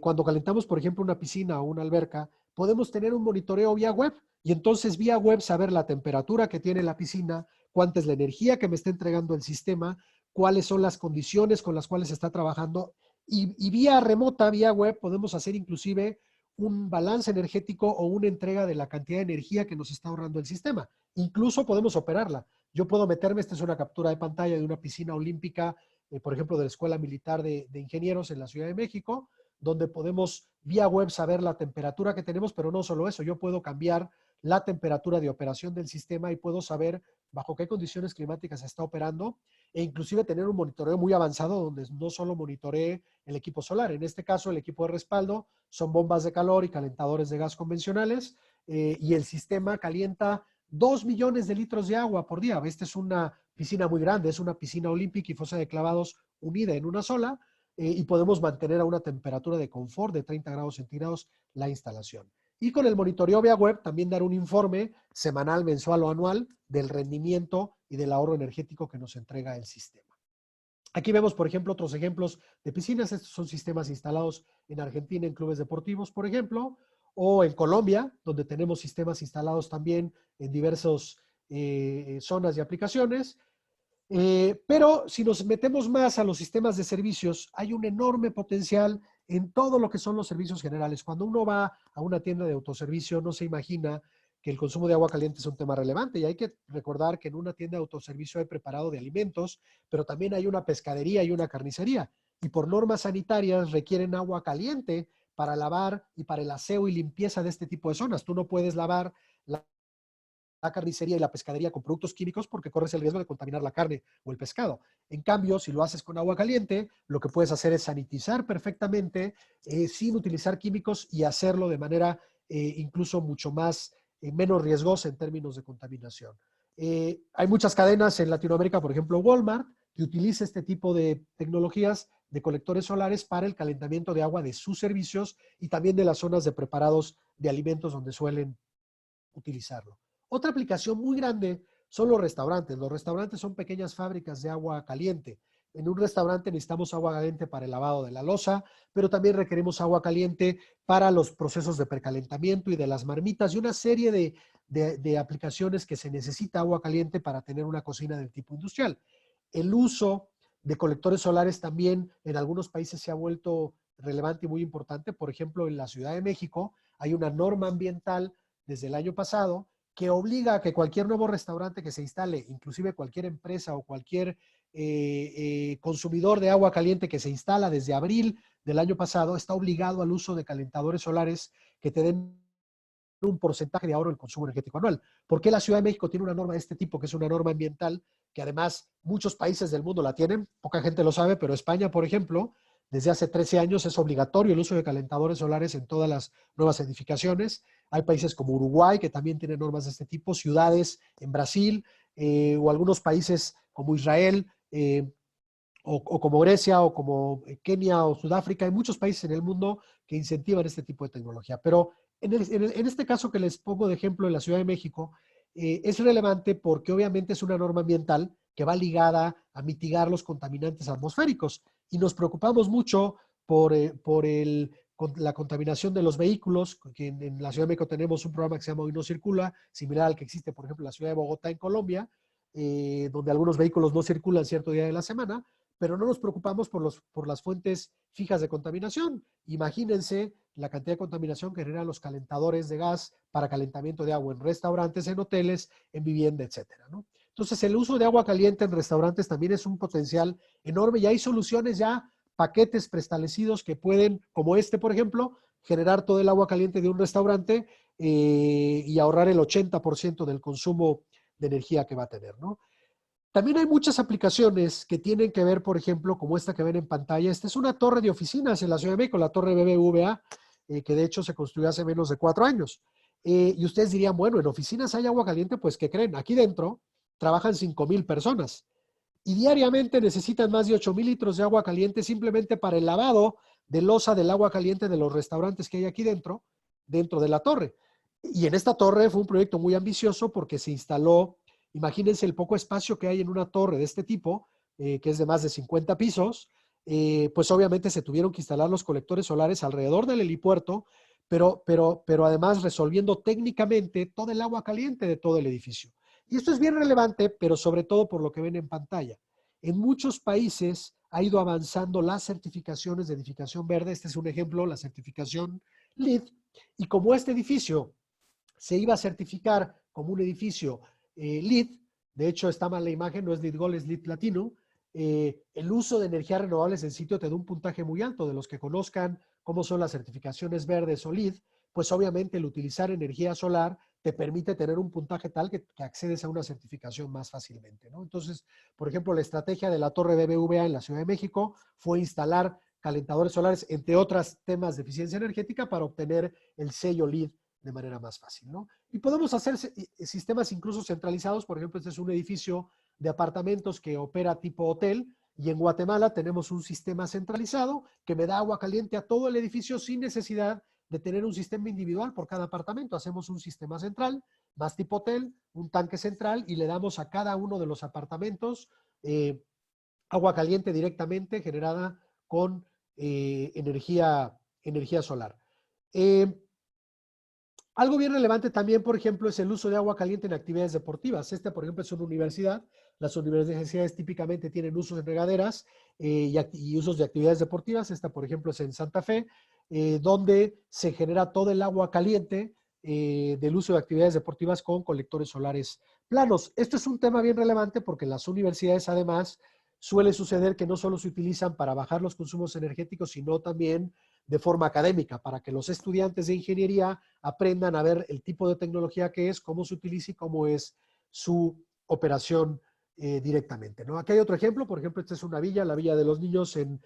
cuando calentamos, por ejemplo, una piscina o una alberca, podemos tener un monitoreo vía web y entonces vía web saber la temperatura que tiene la piscina, cuánta es la energía que me está entregando el sistema, cuáles son las condiciones con las cuales se está trabajando y vía remota, vía web, podemos hacer inclusive un balance energético o una entrega de la cantidad de energía que nos está ahorrando el sistema. Incluso podemos operarla. Yo puedo meterme, esta es una captura de pantalla de una piscina olímpica, por ejemplo, de la Escuela Militar de Ingenieros en la Ciudad de México, donde podemos vía web saber la temperatura que tenemos, pero no solo eso, yo puedo cambiar la temperatura de operación del sistema y puedo saber bajo qué condiciones climáticas se está operando e inclusive tener un monitoreo muy avanzado donde no solo monitoree el equipo solar. En este caso, el equipo de respaldo son bombas de calor y calentadores de gas convencionales y el sistema calienta 2 millones de litros de agua por día. Esta es una piscina muy grande, es una piscina olímpica y fosa de clavados unida en una sola y podemos mantener a una temperatura de confort de 30 grados centígrados la instalación. Y con el monitoreo vía web también dar un informe semanal, mensual o anual del rendimiento y del ahorro energético que nos entrega el sistema. Aquí vemos, por ejemplo, otros ejemplos de piscinas. Estos son sistemas instalados en Argentina en clubes deportivos, por ejemplo, o en Colombia, donde tenemos sistemas instalados también en diversas zonas y aplicaciones. Pero si nos metemos más a los sistemas de servicios, hay un enorme potencial en todo lo que son los servicios generales. Cuando uno va a una tienda de autoservicio, no se imagina que el consumo de agua caliente es un tema relevante. Y hay que recordar que en una tienda de autoservicio hay preparado de alimentos, pero también hay una pescadería y una carnicería. Y por normas sanitarias requieren agua caliente para lavar y para el aseo y limpieza de este tipo de zonas. Tú no puedes lavar la carnicería y la pescadería con productos químicos porque corres el riesgo de contaminar la carne o el pescado. En cambio, si lo haces con agua caliente, lo que puedes hacer es sanitizar perfectamente sin utilizar químicos y hacerlo de manera incluso mucho más, menos riesgosa en términos de contaminación. Hay muchas cadenas en Latinoamérica, por ejemplo Walmart, que utiliza este tipo de tecnologías de colectores solares para el calentamiento de agua de sus servicios y también de las zonas de preparados de alimentos donde suelen utilizarlo. Otra aplicación muy grande son los restaurantes. Los restaurantes son pequeñas fábricas de agua caliente. En un restaurante necesitamos agua caliente para el lavado de la loza, pero también requerimos agua caliente para los procesos de precalentamiento y de las marmitas y una serie de aplicaciones que se necesita agua caliente para tener una cocina del tipo industrial. El uso de colectores solares también en algunos países se ha vuelto relevante y muy importante. Por ejemplo, en la Ciudad de México hay una norma ambiental desde el año pasado que obliga a que cualquier nuevo restaurante que se instale, inclusive cualquier empresa o cualquier consumidor de agua caliente que se instala desde abril del año pasado, está obligado al uso de calentadores solares que te den un porcentaje de ahorro en el consumo energético anual. ¿Por qué la Ciudad de México tiene una norma de este tipo, que es una norma ambiental, que además muchos países del mundo la tienen? Poca gente lo sabe, pero España, por ejemplo, desde hace 13 años es obligatorio el uso de calentadores solares en todas las nuevas edificaciones. Hay países como Uruguay que también tienen normas de este tipo, ciudades en Brasil o algunos países como Israel o como Grecia o como Kenia o Sudáfrica. Hay muchos países en el mundo que incentivan este tipo de tecnología. Pero en este caso que les pongo de ejemplo en la Ciudad de México, es relevante porque obviamente es una norma ambiental que va ligada a mitigar los contaminantes atmosféricos y nos preocupamos mucho por la contaminación de los vehículos, que en la Ciudad de México tenemos un programa que se llama Hoy No Circula, similar al que existe, por ejemplo, en la ciudad de Bogotá, en Colombia, donde algunos vehículos no circulan cierto día de la semana, pero no nos preocupamos por las fuentes fijas de contaminación. Imagínense la cantidad de contaminación que generan los calentadores de gas para calentamiento de agua en restaurantes, en hoteles, en vivienda, etcétera, ¿no? Entonces, el uso de agua caliente en restaurantes también es un potencial enorme y hay soluciones ya, paquetes preestablecidos que pueden, como este, por ejemplo, generar todo el agua caliente de un restaurante y ahorrar el 80% del consumo de energía que va a tener, ¿no? También hay muchas aplicaciones que tienen que ver, por ejemplo, como esta que ven en pantalla. Esta es una torre de oficinas en la Ciudad de México, la torre BBVA, que de hecho se construyó hace menos de 4 años. Y ustedes dirían, bueno, en oficinas hay agua caliente, pues ¿qué creen? Aquí dentro trabajan 5,000 personas y diariamente necesitan más de 8,000 litros de agua caliente simplemente para el lavado de loza del agua caliente de los restaurantes que hay aquí dentro de la torre. Y en esta torre fue un proyecto muy ambicioso porque se instaló, imagínense el poco espacio que hay en una torre de este tipo, que es de más de 50 pisos, pues obviamente se tuvieron que instalar los colectores solares alrededor del helipuerto, pero además resolviendo técnicamente todo el agua caliente de todo el edificio. Y esto es bien relevante, pero sobre todo por lo que ven en pantalla. En muchos países ha ido avanzando las certificaciones de edificación verde. Este es un ejemplo, la certificación LEED. Y como este edificio se iba a certificar como un edificio LEED, de hecho está mal la imagen, no es LEED Gold, es LEED Platinum, el uso de energías renovables en sitio te da un puntaje muy alto. De los que conozcan cómo son las certificaciones verdes o LEED, pues obviamente el utilizar energía solar te permite tener un puntaje tal que accedes a una certificación más fácilmente, ¿no? Entonces, por ejemplo, la estrategia de la torre BBVA en la Ciudad de México fue instalar calentadores solares, entre otros temas de eficiencia energética, para obtener el sello LEED de manera más fácil, ¿no? Y podemos hacer sistemas incluso centralizados. Por ejemplo, este es un edificio de apartamentos que opera tipo hotel, y en Guatemala tenemos un sistema centralizado que me da agua caliente a todo el edificio sin necesidad de tener un sistema individual por cada apartamento. Hacemos un sistema central, más tipo hotel, un tanque central, y le damos a cada uno de los apartamentos agua caliente directamente generada con energía solar. Eh, Algo bien relevante también, por ejemplo, es el uso de agua caliente en actividades deportivas. Esta, por ejemplo, es una universidad. Las universidades típicamente tienen usos en regaderas y usos de actividades deportivas. Esta, por ejemplo, es en Santa Fe, donde se genera todo el agua caliente del uso de actividades deportivas con colectores solares planos. Esto es un tema bien relevante porque en las universidades, además, suele suceder que no solo se utilizan para bajar los consumos energéticos, sino también de forma académica, para que los estudiantes de ingeniería aprendan a ver el tipo de tecnología que es, cómo se utiliza y cómo es su operación directamente, ¿no? Aquí hay otro ejemplo. Por ejemplo, esta es una villa, la Villa de los Niños en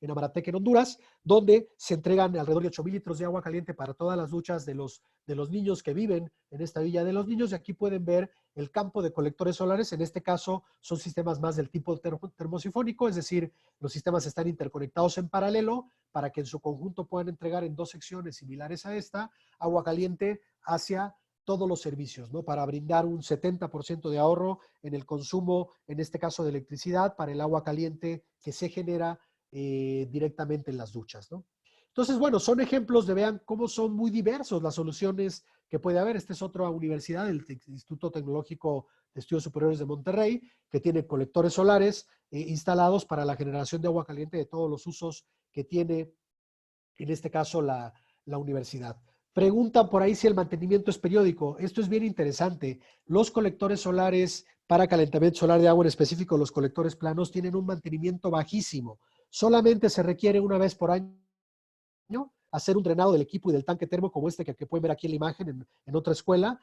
Amarantec, en Honduras, donde se entregan alrededor de 8,000 litros de agua caliente para todas las duchas de los niños que viven en esta Villa de los Niños. Y aquí pueden ver el campo de colectores solares. En este caso son sistemas más del tipo termosifónico, es decir, los sistemas están interconectados en paralelo para que en su conjunto puedan entregar en 2 secciones similares a esta agua caliente hacia todos los servicios, ¿no? Para brindar un 70% de ahorro en el consumo, en este caso de electricidad, para el agua caliente que se genera directamente en las duchas, ¿no? Entonces, bueno, son ejemplos de, vean cómo son muy diversos las soluciones que puede haber. Esta es otra universidad, el Instituto Tecnológico de Estudios Superiores de Monterrey, que tiene colectores solares instalados para la generación de agua caliente de todos los usos que tiene, en este caso, la universidad. Preguntan por ahí si el mantenimiento es periódico. Esto es bien interesante. Los colectores solares para calentamiento solar de agua, en específico los colectores planos, tienen un mantenimiento bajísimo. Solamente se requiere una vez por año hacer un drenado del equipo y del tanque termo, como este que pueden ver aquí en la imagen en otra escuela,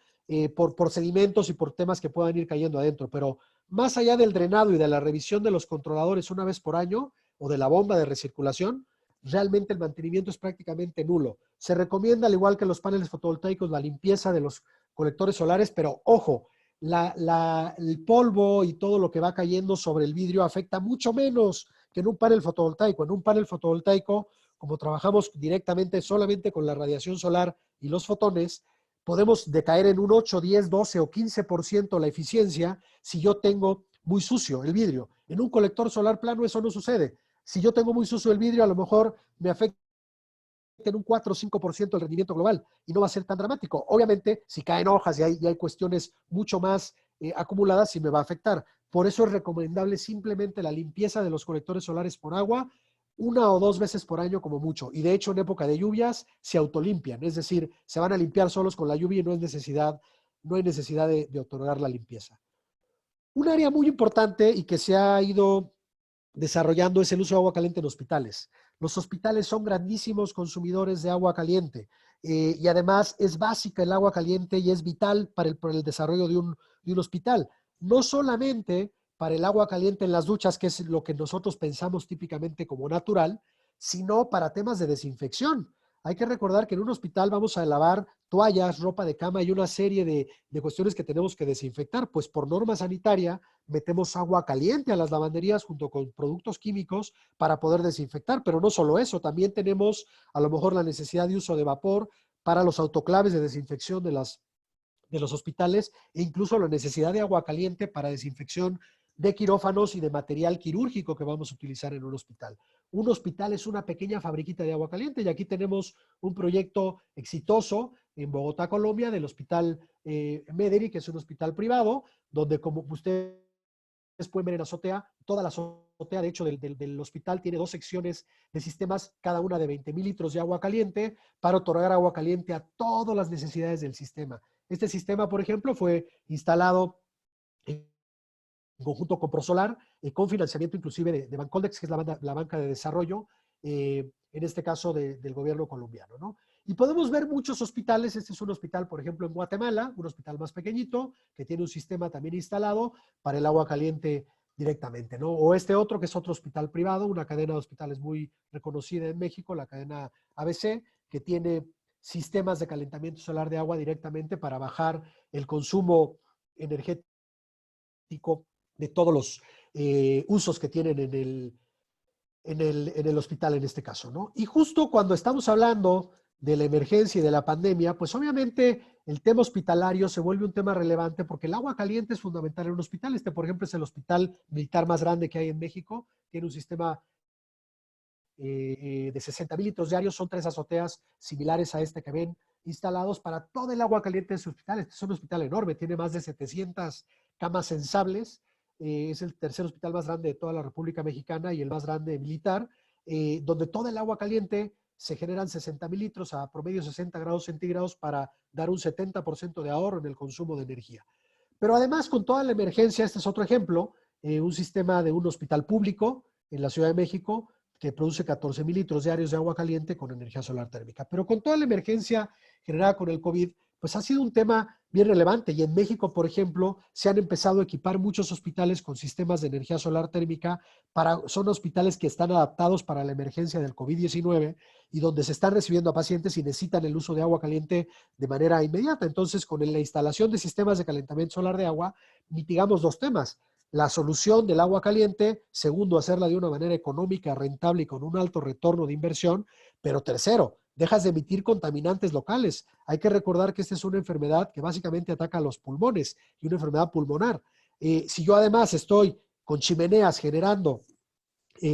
por sedimentos y por temas que puedan ir cayendo adentro. Pero más allá del drenado y de la revisión de los controladores una vez por año, o de la bomba de recirculación, realmente el mantenimiento es prácticamente nulo. Se recomienda, al igual que los paneles fotovoltaicos, la limpieza de los colectores solares, pero ojo, el polvo y todo lo que va cayendo sobre el vidrio afecta mucho menos que en un panel fotovoltaico. En un panel fotovoltaico, como trabajamos directamente solamente con la radiación solar y los fotones, podemos decaer en un 8, 10, 12 o 15% la eficiencia si yo tengo muy sucio el vidrio. En un colector solar plano eso no sucede. Si yo tengo muy sucio el vidrio, a lo mejor me afecta en un 4 o 5% el rendimiento global y no va a ser tan dramático. Obviamente, si caen hojas y hay cuestiones mucho más acumuladas, sí me va a afectar. Por eso es recomendable simplemente la limpieza de los colectores solares por agua 1 o 2 veces por año como mucho. Y de hecho en época de lluvias se autolimpian, es decir, se van a limpiar solos con la lluvia y no hay necesidad de otorgar la limpieza. Un área muy importante y que se ha ido desarrollando es el uso de agua caliente en hospitales. Los hospitales son grandísimos consumidores de agua caliente y además es básica el agua caliente y es vital para el desarrollo de un hospital. No solamente para el agua caliente en las duchas, que es lo que nosotros pensamos típicamente como natural, sino para temas de desinfección. Hay que recordar que en un hospital vamos a lavar toallas, ropa de cama y una serie de cuestiones que tenemos que desinfectar, pues por norma sanitaria metemos agua caliente a las lavanderías junto con productos químicos para poder desinfectar, pero no solo eso, también tenemos a lo mejor la necesidad de uso de vapor para los autoclaves de desinfección de los hospitales e incluso la necesidad de agua caliente para desinfección de quirófanos y de material quirúrgico que vamos a utilizar en un hospital. Un hospital es una pequeña fabriquita de agua caliente y aquí tenemos un proyecto exitoso en Bogotá, Colombia, del Hospital Mederi, que es un hospital privado, donde como ustedes pueden ver en la azotea, toda la azotea, de hecho, del hospital tiene 2 secciones de sistemas, cada una de 20,000 litros de agua caliente, para otorgar agua caliente a todas las necesidades del sistema. Este sistema, por ejemplo, fue instalado en conjunto con ProSolar, con financiamiento inclusive de Bancoldex, que es la banca de desarrollo, en este caso del gobierno colombiano, ¿no? Y podemos ver muchos hospitales. Este es un hospital, por ejemplo, en Guatemala, un hospital más pequeñito, que tiene un sistema también instalado para el agua caliente directamente, ¿no? O este otro, que es otro hospital privado, una cadena de hospitales muy reconocida en México, la cadena ABC, que tiene sistemas de calentamiento solar de agua directamente para bajar el consumo energético de todos los usos que tienen en el hospital en este caso, ¿no? Y justo cuando estamos hablando de la emergencia y de la pandemia, pues obviamente el tema hospitalario se vuelve un tema relevante porque el agua caliente es fundamental en un hospital. Este, por ejemplo, es el hospital militar más grande que hay en México. Tiene un sistema de 60,000 litros diarios. Son 3 azoteas similares a este que ven instalados para todo el agua caliente de su hospital. Este es un hospital enorme, tiene más de 700 camas sensables. Es el tercer hospital más grande de toda la República Mexicana y el más grande militar, donde todo el agua caliente se generan 60,000 litros a promedio 60 grados centígrados para dar un 70% de ahorro en el consumo de energía. Pero además, con toda la emergencia, este es otro ejemplo, un sistema de un hospital público en la Ciudad de México que produce 14,000 litros diarios de agua caliente con energía solar térmica. Pero con toda la emergencia generada con el COVID, pues ha sido un tema bien relevante. Y en México, por ejemplo, se han empezado a equipar muchos hospitales con sistemas de energía solar térmica. Son hospitales que están adaptados para la emergencia del COVID-19 y donde se están recibiendo a pacientes y necesitan el uso de agua caliente de manera inmediata. Entonces, con la instalación de sistemas de calentamiento solar de agua, mitigamos 2 temas: la solución del agua caliente, segundo, hacerla de una manera económica, rentable y con un alto retorno de inversión, pero tercero, dejas de emitir contaminantes locales. Hay que recordar que esta es una enfermedad que básicamente ataca a los pulmones y una enfermedad pulmonar. Si yo además estoy con chimeneas generando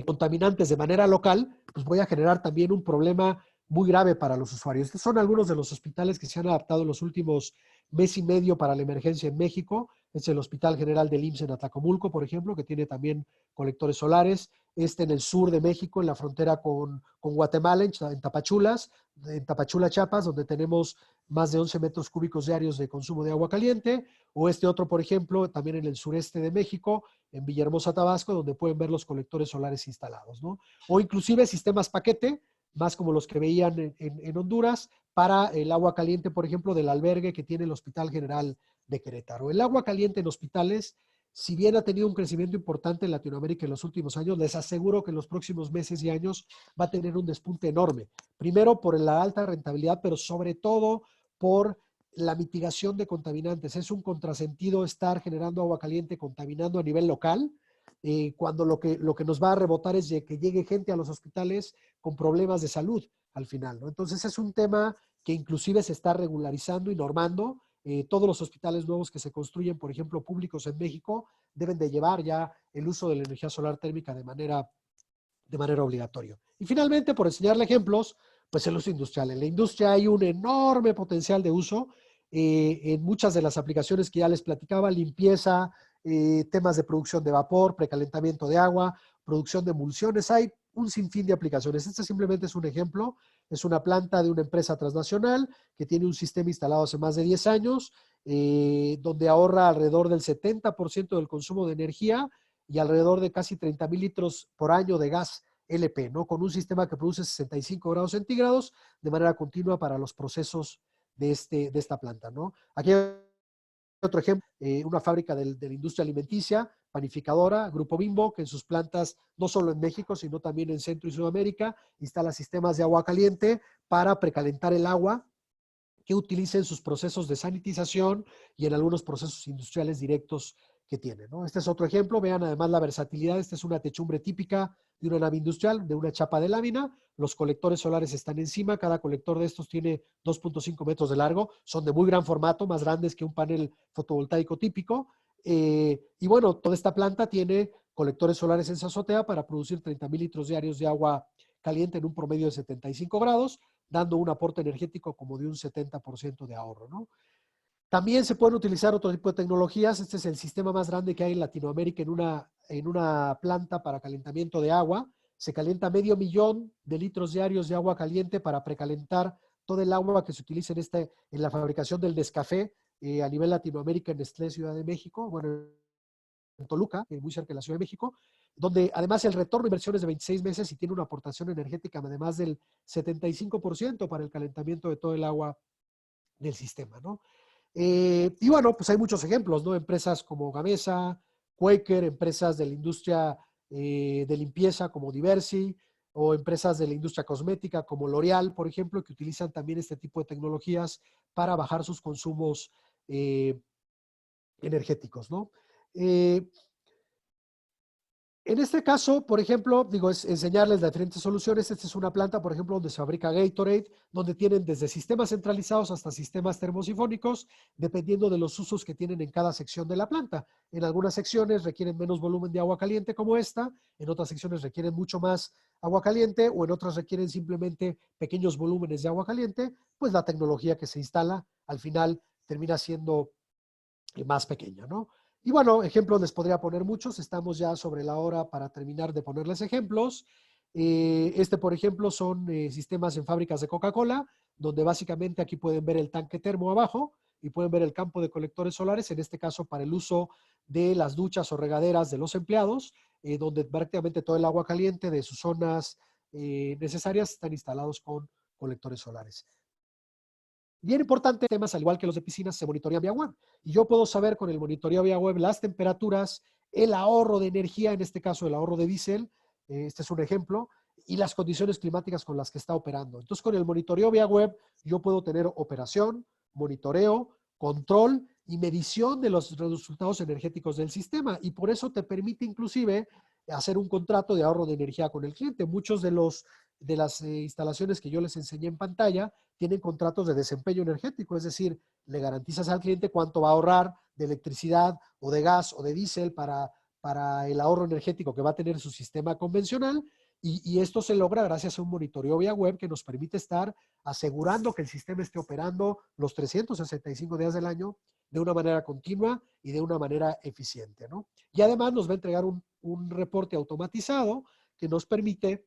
contaminantes de manera local, pues voy a generar también un problema muy grave para los usuarios. Estos son algunos de los hospitales que se han adaptado en los últimos mes y medio para la emergencia en México. Es el Hospital General del IMSS en Atlacomulco, por ejemplo, que tiene también colectores solares. En el sur de México, en la frontera con Guatemala, en Tapachula, Chiapas, donde tenemos más de 11 metros cúbicos diarios de consumo de agua caliente. O este otro, por ejemplo, también en el sureste de México, en Villahermosa, Tabasco, donde pueden ver los colectores solares instalados, ¿no? O inclusive sistemas paquete, más como los que veían en Honduras, para el agua caliente, por ejemplo, del albergue que tiene el Hospital General de Querétaro. El agua caliente en hospitales, si bien ha tenido un crecimiento importante en Latinoamérica en los últimos años, les aseguro que en los próximos meses y años va a tener un despunte enorme. Primero por la alta rentabilidad, pero sobre todo por la mitigación de contaminantes. Es un contrasentido estar generando agua caliente contaminando a nivel local, cuando lo que nos va a rebotar es de que llegue gente a los hospitales con problemas de salud al final, ¿no? Entonces es un tema que inclusive se está regularizando y normando. Todos los hospitales nuevos que se construyen, por ejemplo, públicos en México, deben de llevar ya el uso de la energía solar térmica de manera obligatoria. Y finalmente, por enseñarle ejemplos, pues el uso industrial. En la industria hay un enorme potencial de uso en muchas de las aplicaciones que ya les platicaba: limpieza, temas de producción de vapor, precalentamiento de agua, producción de emulsiones. Hay un sinfín de aplicaciones. Este simplemente es un ejemplo. Es una planta de una empresa transnacional que tiene un sistema instalado hace más de 10 años, donde ahorra alrededor del 70% del consumo de energía y alrededor de casi 30,000 litros por año de gas LP, ¿no? Con un sistema que produce 65 grados centígrados de manera continua para los procesos de esta planta, ¿no? Aquí hay otro ejemplo, una fábrica de la industria alimenticia, panificadora, Grupo Bimbo, que en sus plantas, no solo en México, sino también en Centro y Sudamérica, instala sistemas de agua caliente para precalentar el agua que utilicen sus procesos de sanitización y en algunos procesos industriales directos que tienen, ¿no? Este es otro ejemplo. Vean además la versatilidad. Esta es una techumbre típica de una nave industrial, de una chapa de lámina. Los colectores solares están encima. Cada colector de estos tiene 2.5 metros de largo. Son de muy gran formato, más grandes que un panel fotovoltaico típico. Y bueno, toda esta planta tiene colectores solares en su azotea para producir 30,000 litros diarios de agua caliente en un promedio de 75 grados, dando un aporte energético como de un 70% de ahorro, ¿no? También se pueden utilizar otro tipo de tecnologías. Este es el sistema más grande que hay en Latinoamérica en una planta para calentamiento de agua. Se calienta 500,000 de litros diarios de agua caliente para precalentar todo el agua que se utiliza en la fabricación del Nescafé a nivel Latinoamérica en Nestlé Ciudad de México, bueno, en Toluca, muy cerca de la Ciudad de México, donde además el retorno de inversión es de 26 meses y tiene una aportación energética además del 75% para el calentamiento de todo el agua del sistema, ¿no? Y bueno, pues hay muchos ejemplos, ¿no? Empresas como Gamesa, Quaker, empresas de la industria de limpieza como Diversi, o empresas de la industria cosmética como L'Oreal, por ejemplo, que utilizan también este tipo de tecnologías para bajar sus consumos energéticos, ¿no? Eh, En este caso, por ejemplo, digo, es enseñarles las diferentes soluciones. Esta es una planta, por ejemplo, donde se fabrica Gatorade, donde tienen desde sistemas centralizados hasta sistemas termosifónicos, dependiendo de los usos que tienen en cada sección de la planta. En algunas secciones requieren menos volumen de agua caliente como esta, en otras secciones requieren mucho más agua caliente o en otras requieren simplemente pequeños volúmenes de agua caliente, pues la tecnología que se instala al final termina siendo más pequeña, ¿no? Y bueno, ejemplos les podría poner muchos. Estamos ya sobre la hora para terminar de ponerles ejemplos. Por ejemplo, son sistemas en fábricas de Coca-Cola, donde básicamente aquí pueden ver el tanque termo abajo y pueden ver el campo de colectores solares, en este caso para el uso de las duchas o regaderas de los empleados, donde prácticamente todo el agua caliente de sus zonas necesarias están instalados con colectores solares. Bien importante, temas al igual que los de piscinas, se monitorea vía web. Y yo puedo saber con el monitoreo vía web las temperaturas, el ahorro de energía, en este caso el ahorro de diésel, este es un ejemplo, y las condiciones climáticas con las que está operando. Entonces, con el monitoreo vía web, yo puedo tener operación, monitoreo, control y medición de los resultados energéticos del sistema. Y por eso te permite inclusive hacer un contrato de ahorro de energía con el cliente. Muchos de las instalaciones que yo les enseñé en pantalla tienen contratos de desempeño energético, es decir, le garantizas al cliente cuánto va a ahorrar de electricidad o de gas o de diésel para el ahorro energético que va a tener su sistema convencional, y esto se logra gracias a un monitoreo vía web que nos permite estar asegurando que el sistema esté operando los 365 días del año de una manera continua y de una manera eficiente, ¿no? Y además nos va a entregar un reporte automatizado que nos permite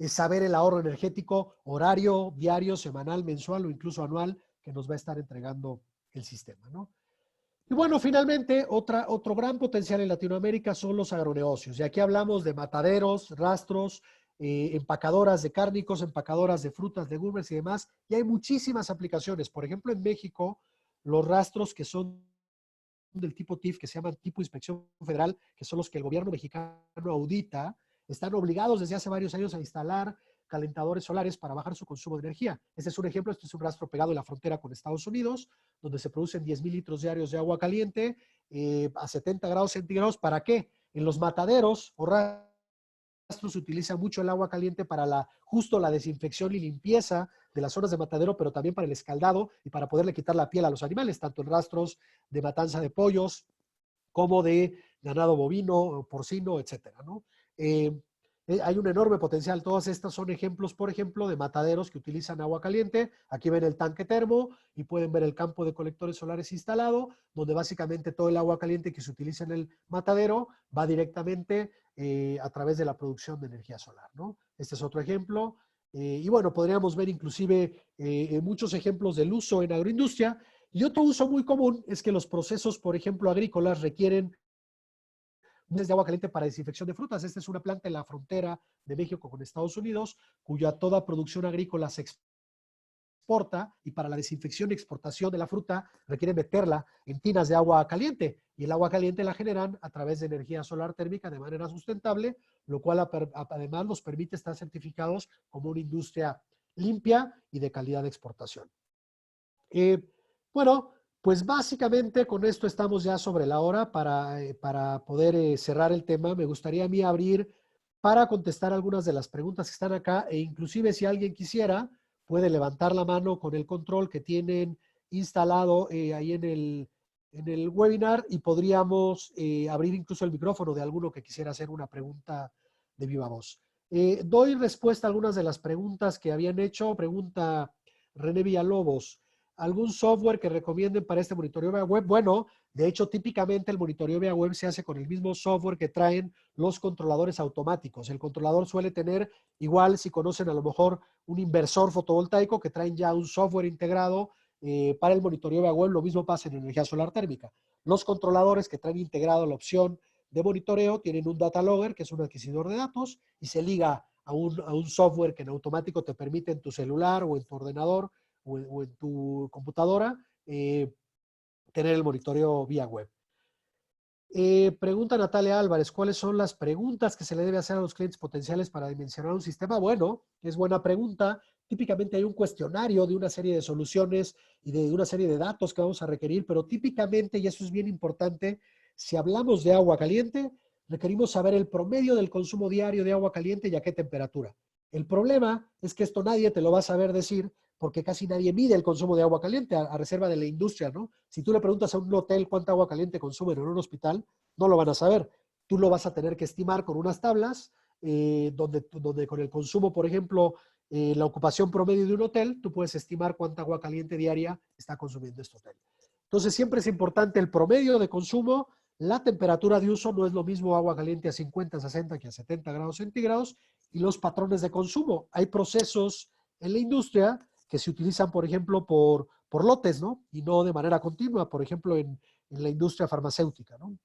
saber el ahorro energético horario, diario, semanal, mensual o incluso anual que nos va a estar entregando el sistema, ¿no? Y bueno, finalmente, otro gran potencial en Latinoamérica son los agronegocios. Y aquí hablamos de mataderos, rastros, empacadoras de cárnicos, empacadoras de frutas, legumbres y demás. Y hay muchísimas aplicaciones. Por ejemplo, en México, los rastros que son del tipo TIF, que se llaman tipo inspección federal, que son los que el gobierno mexicano audita, están obligados desde hace varios años a instalar calentadores solares para bajar su consumo de energía. Este es un ejemplo, este es un rastro pegado en la frontera con Estados Unidos, donde se producen 10,000 litros diarios de agua caliente a 70 grados centígrados. ¿Para qué? En los mataderos o se utiliza mucho el agua caliente para justo la desinfección y limpieza de las zonas de matadero, pero también para el escaldado y para poderle quitar la piel a los animales, tanto en rastros de matanza de pollos como de ganado bovino, porcino, etcétera, ¿no? Hay un enorme potencial. Todas estas son ejemplos, por ejemplo, de mataderos que utilizan agua caliente. Aquí ven el tanque termo y pueden ver el campo de colectores solares instalado, donde básicamente todo el agua caliente que se utiliza en el matadero va directamente a través de la producción de energía solar, ¿no? Este es otro ejemplo. Y bueno, podríamos ver inclusive muchos ejemplos del uso en agroindustria. Y otro uso muy común es que los procesos, por ejemplo, agrícolas requieren de agua caliente para desinfección de frutas. Esta es una planta en la frontera de México con Estados Unidos, cuya toda producción agrícola se exporta y para la desinfección y exportación de la fruta requiere meterla en tinas de agua caliente y el agua caliente la generan a través de energía solar térmica de manera sustentable, lo cual además nos permite estar certificados como una industria limpia y de calidad de exportación. Bueno, pues básicamente con esto estamos ya sobre la hora para poder cerrar el tema. Me gustaría a mí abrir para contestar algunas de las preguntas que están acá e inclusive si alguien quisiera puede levantar la mano con el control que tienen instalado ahí en el webinar y podríamos abrir incluso el micrófono de alguno que quisiera hacer una pregunta de viva voz. Doy respuesta a algunas de las preguntas que habían hecho. Pregunta René Villalobos. ¿Algún software que recomienden para este monitoreo vía web? Bueno, de hecho, típicamente el monitoreo vía web se hace con el mismo software que traen los controladores automáticos. El controlador suele tener, igual si conocen a lo mejor un inversor fotovoltaico que traen ya un software integrado para el monitoreo vía web. Lo mismo pasa en energía solar térmica. Los controladores que traen integrado la opción de monitoreo tienen un data logger, que es un adquisidor de datos, y se liga a un software que en automático te permite en tu celular o en tu ordenador o en tu computadora tener el monitoreo vía web. Pregunta Natalia Álvarez, ¿cuáles son las preguntas que se le debe hacer a los clientes potenciales para dimensionar un sistema? Bueno, es buena pregunta. Típicamente hay un cuestionario de una serie de soluciones y de una serie de datos que vamos a requerir, pero típicamente, y eso es bien importante, si hablamos de agua caliente, requerimos saber el promedio del consumo diario de agua caliente y a qué temperatura. El problema es que esto nadie te lo va a saber decir porque casi nadie mide el consumo de agua caliente a reserva de la industria, ¿no? Si tú le preguntas a un hotel cuánta agua caliente consumen en un hospital, no lo van a saber. Tú lo vas a tener que estimar con unas tablas donde con el consumo, por ejemplo, la ocupación promedio de un hotel, tú puedes estimar cuánta agua caliente diaria está consumiendo este hotel. Entonces, siempre es importante el promedio de consumo, la temperatura de uso, no es lo mismo agua caliente a 50, 60 que a 70 grados centígrados, y los patrones de consumo. Hay procesos en la industria que se utilizan, por ejemplo, por lotes, ¿no? Y no de manera continua, por ejemplo, en la industria farmacéutica, ¿no?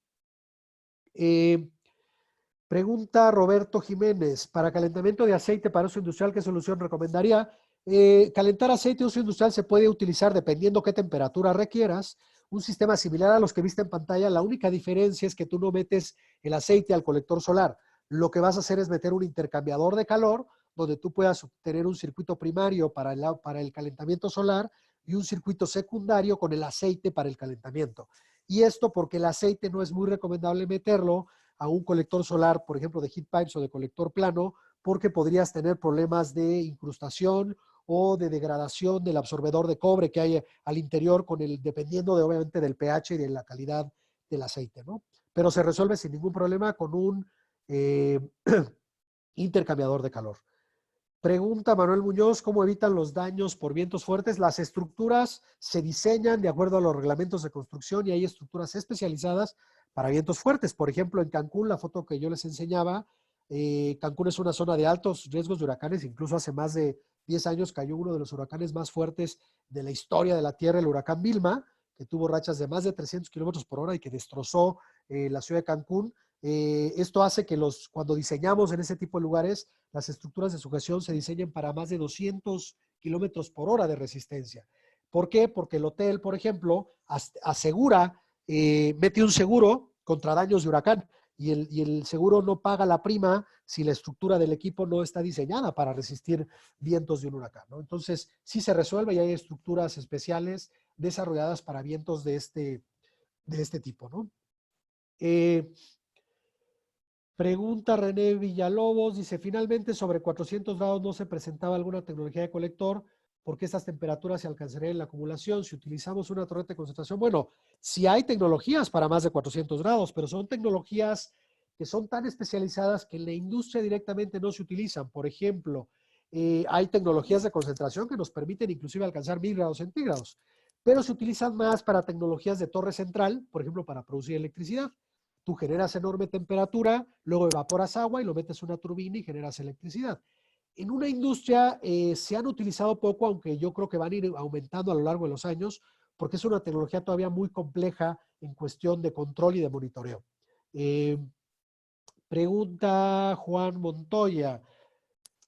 Pregunta Roberto Jiménez, para calentamiento de aceite para uso industrial, ¿qué solución recomendaría? Calentar aceite de uso industrial se puede utilizar dependiendo qué temperatura requieras. Un sistema similar a los que viste en pantalla, la única diferencia es que tú no metes el aceite al colector solar. Lo que vas a hacer es meter un intercambiador de calor donde tú puedas obtener un circuito primario para el calentamiento solar y un circuito secundario con el aceite para el calentamiento. Y esto porque el aceite no es muy recomendable meterlo a un colector solar, por ejemplo, de heat pipes o de colector plano, porque podrías tener problemas de incrustación o de degradación del absorbedor de cobre que hay al interior, dependiendo obviamente del pH y de la calidad del aceite, ¿no? Pero se resuelve sin ningún problema con un intercambiador de calor. Pregunta Manuel Muñoz, ¿cómo evitan los daños por vientos fuertes? Las estructuras se diseñan de acuerdo a los reglamentos de construcción y hay estructuras especializadas para vientos fuertes. Por ejemplo, en Cancún, la foto que yo les enseñaba, Cancún es una zona de altos riesgos de huracanes. Incluso hace más de 10 años cayó uno de los huracanes más fuertes de la historia de la Tierra, el huracán Vilma, que tuvo rachas de más de 300 kilómetros por hora y que destrozó la ciudad de Cancún. Esto hace que cuando diseñamos en ese tipo de lugares, las estructuras de sujeción se diseñan para más de 200 kilómetros por hora de resistencia. ¿Por qué? Porque el hotel, por ejemplo, asegura, mete un seguro contra daños de huracán y el seguro no paga la prima si la estructura del equipo no está diseñada para resistir vientos de un huracán, ¿no? Entonces, sí se resuelve y hay estructuras especiales desarrolladas para vientos de este tipo, ¿no? Pregunta René Villalobos, dice, finalmente sobre 400 grados no se presentaba alguna tecnología de colector, ¿por qué estas temperaturas se alcanzarían en la acumulación si utilizamos una torreta de concentración? Bueno, sí hay tecnologías para más de 400 grados, pero son tecnologías que son tan especializadas que en la industria directamente no se utilizan. Por ejemplo, hay tecnologías de concentración que nos permiten inclusive alcanzar 1000 grados centígrados, pero se utilizan más para tecnologías de torre central, por ejemplo, para producir electricidad. Tú generas enorme temperatura, luego evaporas agua y lo metes en una turbina y generas electricidad. En una industria se han utilizado poco, aunque yo creo que van a ir aumentando a lo largo de los años, porque es una tecnología todavía muy compleja en cuestión de control y de monitoreo. Eh, Pregunta Juan Montoya.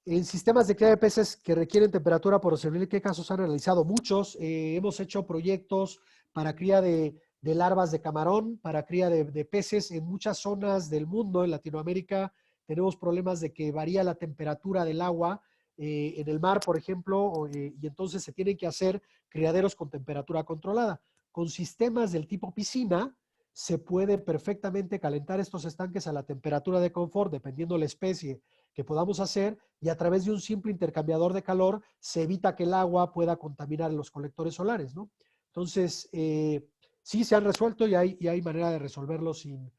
En sistemas de cría de peces que requieren temperatura por servir, ¿qué casos han analizado? Muchos. Hemos hecho proyectos para cría de larvas de camarón, para cría de peces en muchas zonas del mundo. En Latinoamérica tenemos problemas de que varía la temperatura del agua en el mar, por ejemplo, y entonces se tienen que hacer criaderos con temperatura controlada. Con sistemas del tipo piscina, se puede perfectamente calentar estos estanques a la temperatura de confort, dependiendo la especie que podamos hacer, y a través de un simple intercambiador de calor se evita que el agua pueda contaminar los colectores solares, ¿no? Entonces, sí se han resuelto y hay manera de resolverlo sin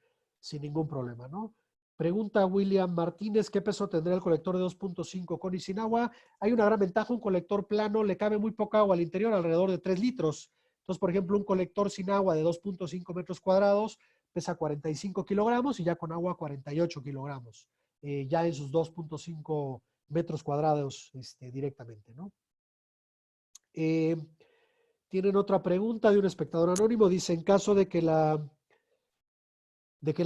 ningún problema, ¿no? Pregunta William Martínez, ¿qué peso tendrá el colector de 2.5 con y sin agua? Hay una gran ventaja, un colector plano le cabe muy poca agua al interior, alrededor de 3 litros. Entonces, por ejemplo, un colector sin agua de 2.5 metros cuadrados pesa 45 kilogramos y ya con agua 48 kilogramos, ya en sus 2.5 metros cuadrados directamente, ¿no? Tienen otra pregunta de un espectador anónimo. Dice, en caso de que la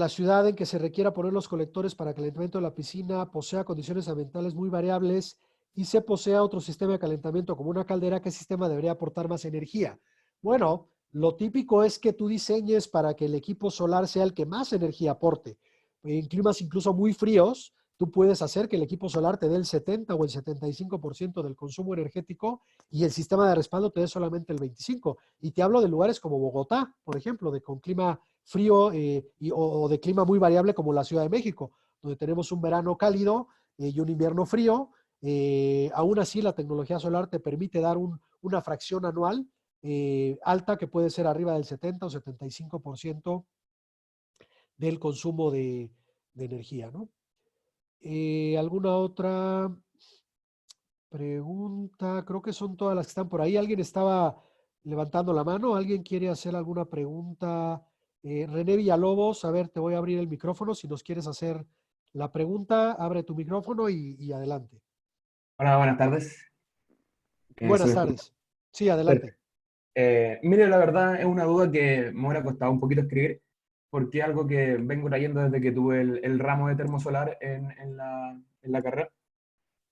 ciudad en que se requiera poner los colectores para calentamiento de la piscina posea condiciones ambientales muy variables y se posea otro sistema de calentamiento como una caldera, ¿qué sistema debería aportar más energía? Bueno, lo típico es que tú diseñes para que el equipo solar sea el que más energía aporte. En climas incluso muy fríos, tú puedes hacer que el equipo solar te dé el 70 o el 75% del consumo energético y el sistema de respaldo te dé solamente el 25%. Y te hablo de lugares como Bogotá, por ejemplo, con clima frío o de clima muy variable como la Ciudad de México, donde tenemos un verano cálido y un invierno frío. Aún así, la tecnología solar te permite dar una fracción anual alta que puede ser arriba del 70 o 75% del consumo de energía, ¿no? ¿Alguna otra pregunta? Creo que son todas las que están por ahí. ¿Alguien estaba levantando la mano? ¿Alguien quiere hacer alguna pregunta? René Villalobos, a ver, te voy a abrir el micrófono. Si nos quieres hacer la pregunta, abre tu micrófono y adelante. Hola, buenas tardes. ¿Se Buenas me escucha? tardes. Sí, adelante. Perfecto. Mire, la verdad es una duda que me hubiera costado un poquito escribir, porque es algo que vengo trayendo desde que tuve el ramo de termosolar en la carrera.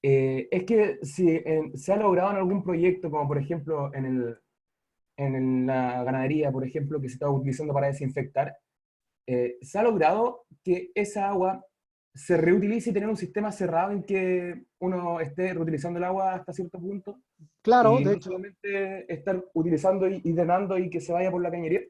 Es que si se ha logrado en algún proyecto, como por ejemplo la ganadería, por ejemplo, que se está utilizando para desinfectar, se ha logrado que esa agua se reutilice y tener un sistema cerrado en que uno esté reutilizando el agua hasta cierto punto Claro, y de no hecho, solamente estar utilizando y drenando y que se vaya por la cañería.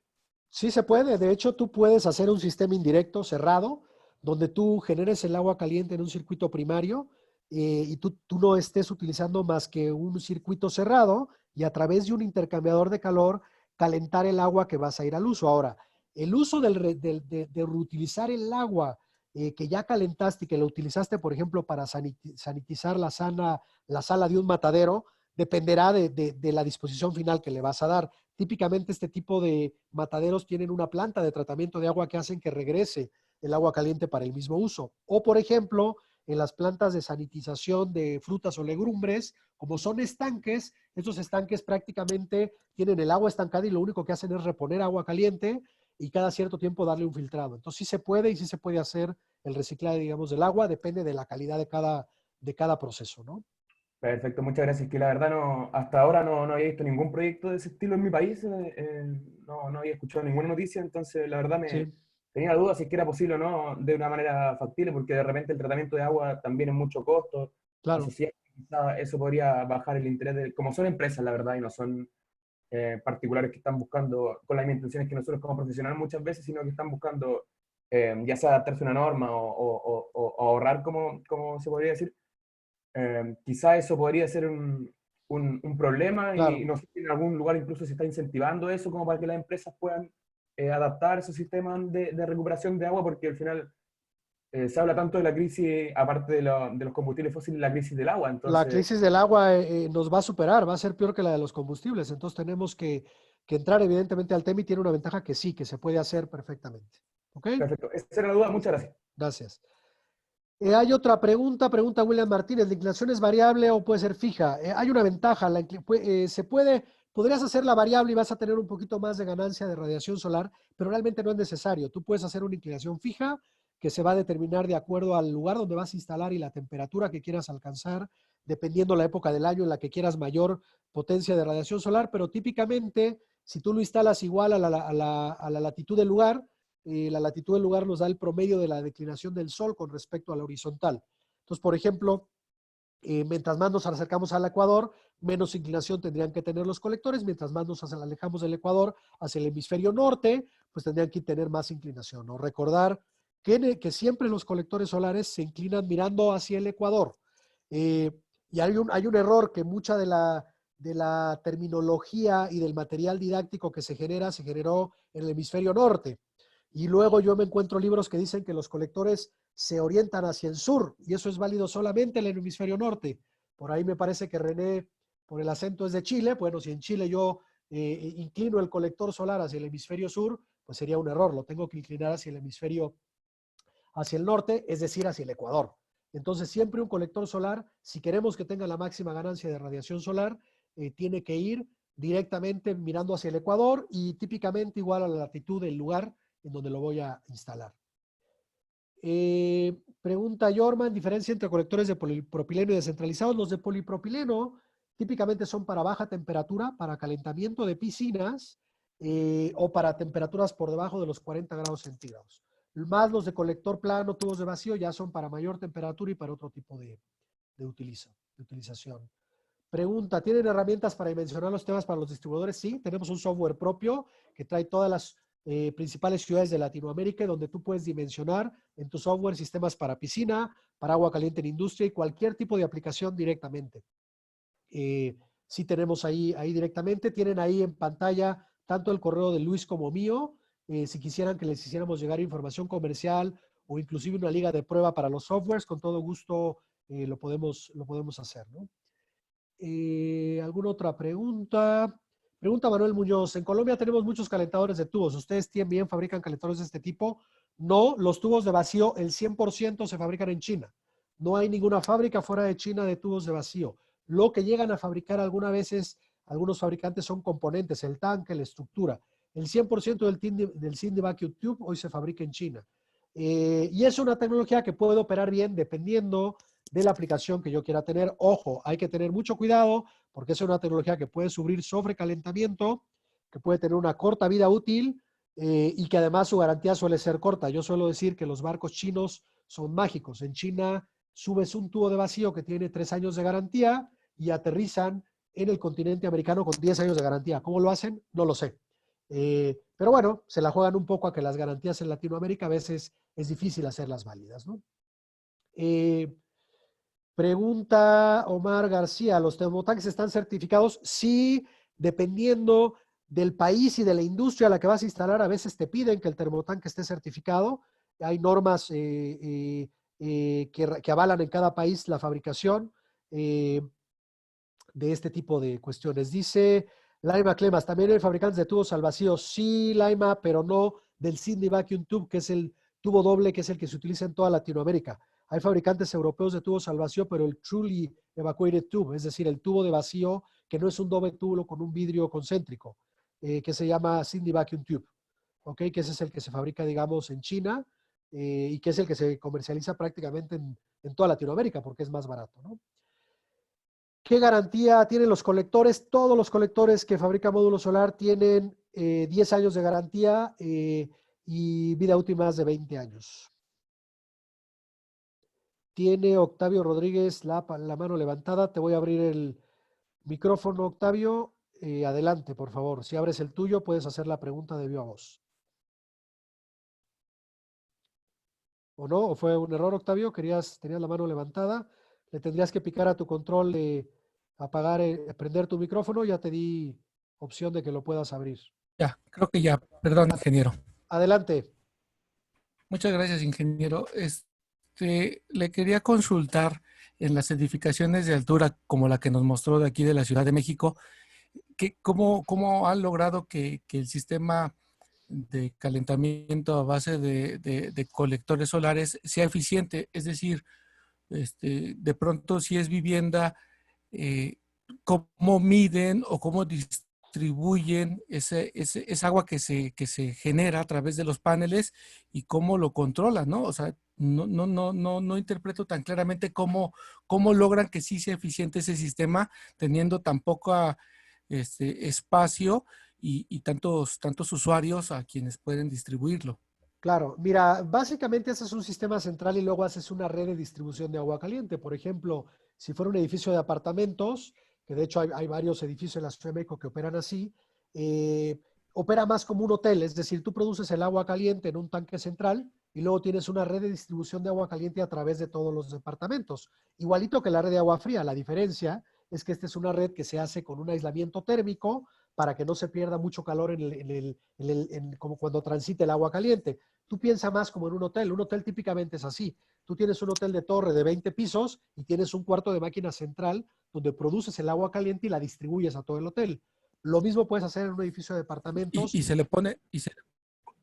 sí se puede. De hecho, tú puedes hacer un sistema indirecto cerrado donde tú generes el agua caliente en un circuito primario y tú no estés utilizando más que un circuito cerrado y a través de un intercambiador de calor calentar el agua que vas a ir al uso. Ahora, el uso de reutilizar el agua que ya calentaste y que lo utilizaste, por ejemplo, para sanitizar la sala de un matadero, dependerá de la disposición final que le vas a dar. Típicamente este tipo de mataderos tienen una planta de tratamiento de agua que hacen que regrese el agua caliente para el mismo uso. O, por ejemplo, en las plantas de sanitización de frutas o legumbres, como son estanques, estos estanques prácticamente tienen el agua estancada y lo único que hacen es reponer agua caliente y cada cierto tiempo darle un filtrado. Entonces sí se puede y sí se puede hacer el reciclaje, digamos, del agua, depende de la calidad de cada proceso, ¿no? Perfecto, muchas gracias. Que la verdad no, hasta ahora no había visto ningún proyecto de ese estilo en mi país, no había escuchado ninguna noticia, entonces la verdad me Sí, tenía dudas si es que era posible o no de una manera factible, porque de repente el tratamiento de agua también es mucho costo claro. asociado. Quizá eso podría bajar el interés como son empresas, la verdad, y no son particulares que están buscando, con las mismas intenciones que nosotros como profesionales muchas veces, sino que están buscando ya sea adaptarse a una norma o ahorrar, como se podría decir. Quizá eso podría ser un problema y Claro. no sé si en algún lugar incluso se está incentivando eso como para que las empresas puedan adaptar esos sistemas de recuperación de agua, porque al final se habla tanto de la crisis, aparte de los combustibles fósiles, la crisis del agua. La Entonces, crisis del agua nos va a superar, va a ser peor que la de los combustibles. Entonces tenemos que entrar evidentemente al tema y tiene una ventaja que sí, que se puede hacer perfectamente. ¿Ok? perfecto. Esa era la duda. Muchas gracias. Gracias. Hay otra pregunta, pregunta William Martínez, ¿la inclinación es variable o puede ser fija? Hay una ventaja, podrías hacer la variable y vas a tener un poquito más de ganancia de radiación solar, pero realmente no es necesario. Tú puedes hacer una inclinación fija que se va a determinar de acuerdo al lugar donde vas a instalar y la temperatura que quieras alcanzar, dependiendo la época del año en la que quieras mayor potencia de radiación solar, pero típicamente si tú lo instalas igual a la latitud del lugar, la latitud del lugar nos da el promedio de la declinación del Sol con respecto a la horizontal. Entonces, por ejemplo, mientras más nos acercamos al Ecuador, menos inclinación tendrían que tener los colectores, mientras más nos alejamos del Ecuador hacia el hemisferio norte, pues tendrían que tener más inclinación. ¿No? Recordar que siempre los colectores solares se inclinan mirando hacia el Ecuador. Y hay un error que mucha de la terminología y del material didáctico que se generó en el hemisferio norte. Y luego yo me encuentro libros que dicen que los colectores se orientan hacia el sur y eso es válido solamente en el hemisferio norte. Por ahí me parece que René, por el acento, es de Chile. Bueno, si en Chile yo inclino el colector solar hacia el hemisferio sur, pues sería un error. Lo tengo que inclinar hacia el hemisferio, hacia el norte, es decir, hacia el Ecuador. Entonces, siempre un colector solar, si queremos que tenga la máxima ganancia de radiación solar, tiene que ir directamente mirando hacia el Ecuador y típicamente igual a la latitud del lugar en donde lo voy a instalar. Pregunta Jorman, diferencia entre colectores de polipropileno y descentralizados. Los de polipropileno típicamente son para baja temperatura, para calentamiento de piscinas o para temperaturas por debajo de los 40 grados centígrados. Más los de colector plano, tubos de vacío, ya son para mayor temperatura y para otro tipo de utilización. Pregunta, ¿tienen herramientas para dimensionar los temas para los distribuidores? Sí, tenemos un software propio que trae todas las principales ciudades de Latinoamérica, donde tú puedes dimensionar en tu software sistemas para piscina, para agua caliente en industria y cualquier tipo de aplicación directamente. Sí tenemos ahí directamente. Tienen ahí en pantalla tanto el correo de Luis como mío. Si quisieran que les hiciéramos llegar información comercial o inclusive una liga de prueba para los softwares, con todo gusto lo podemos hacer, ¿no? ¿Alguna otra pregunta? Pregunta Manuel Muñoz. En Colombia tenemos muchos calentadores de tubos. ¿Ustedes también fabrican calentadores de este tipo? No, los tubos de vacío, el 100% se fabrican en China. No hay ninguna fábrica fuera de China de tubos de vacío. Lo que llegan a fabricar algunas veces, algunos fabricantes son componentes, el tanque, la estructura. El 100% del Cindy Vacuum Tube hoy se fabrica en China. Y es una tecnología que puede operar bien dependiendo de la aplicación que yo quiera tener. Ojo, hay que tener mucho cuidado porque es una tecnología que puede sufrir sobrecalentamiento, que puede tener una corta vida útil y que además su garantía suele ser corta. Yo suelo decir que los barcos chinos son mágicos. En China subes un tubo de vacío que tiene 3 años de garantía y aterrizan en el continente americano con 10 años de garantía. ¿Cómo lo hacen? No lo sé. Pero bueno, se la juegan un poco a que las garantías en Latinoamérica a veces es difícil hacerlas válidas, ¿no? Pregunta Omar García, ¿los termotanques están certificados? Sí, dependiendo del país y de la industria a la que vas a instalar, a veces te piden que el termotanque esté certificado. Hay normas que avalan en cada país la fabricación de este tipo de cuestiones. Dice Laima Clemas, ¿también hay fabricantes de tubos al vacío? Sí, Laima, pero no del Cindy Vacuum Tube, que es el tubo doble, que es el que se utiliza en toda Latinoamérica. Hay fabricantes europeos de tubos al vacío, pero el Truly Evacuated Tube, es decir, el tubo de vacío que no es un doble tubo con un vidrio concéntrico, que se llama Cindy Vacuum Tube, ¿ok? Que ese es el que se fabrica, digamos, en China y que es el que se comercializa prácticamente en toda Latinoamérica porque es más barato, ¿no? ¿Qué garantía tienen los colectores? Todos los colectores que fabrica módulo solar tienen 10 años de garantía y vida útil más de 20 años. Tiene Octavio Rodríguez la mano levantada. Te voy a abrir el micrófono, Octavio. Adelante, por favor. Si abres el tuyo, puedes hacer la pregunta de viva voz. ¿O no? ¿O fue un error, Octavio? Tenías la mano levantada. Le tendrías que picar a tu control de apagar, prender tu micrófono. Ya te di opción de que lo puedas abrir. Ya, creo que ya. Perdón, ingeniero. Adelante. Muchas gracias, ingeniero. Le quería consultar en las edificaciones de altura, como la que nos mostró de aquí de la Ciudad de México, ¿cómo han logrado que el sistema de calentamiento a base de colectores solares sea eficiente? Es decir, de pronto si es vivienda, eh, ¿cómo miden o cómo distribuyen esa agua que se genera a través de los paneles y cómo lo controlan, ¿no? O sea, no interpreto tan claramente cómo logran que sí sea eficiente ese sistema teniendo tan poco espacio y tantos usuarios a quienes pueden distribuirlo. Claro, mira, básicamente haces un sistema central y luego haces una red de distribución de agua caliente. Por ejemplo, si fuera un edificio de apartamentos, que de hecho hay varios edificios en la Ciudad de México que operan así, eh, opera más como un hotel, es decir, tú produces el agua caliente en un tanque central y luego tienes una red de distribución de agua caliente a través de todos los departamentos. Igualito que la red de agua fría, la diferencia es que esta es una red que se hace con un aislamiento térmico para que no se pierda mucho calor como cuando transite el agua caliente. Tú piensas más como en un hotel. Un hotel típicamente es así. Tú tienes un hotel de torre de 20 pisos y tienes un cuarto de máquina central donde produces el agua caliente y la distribuyes a todo el hotel. Lo mismo puedes hacer en un edificio de departamentos Y se le pone,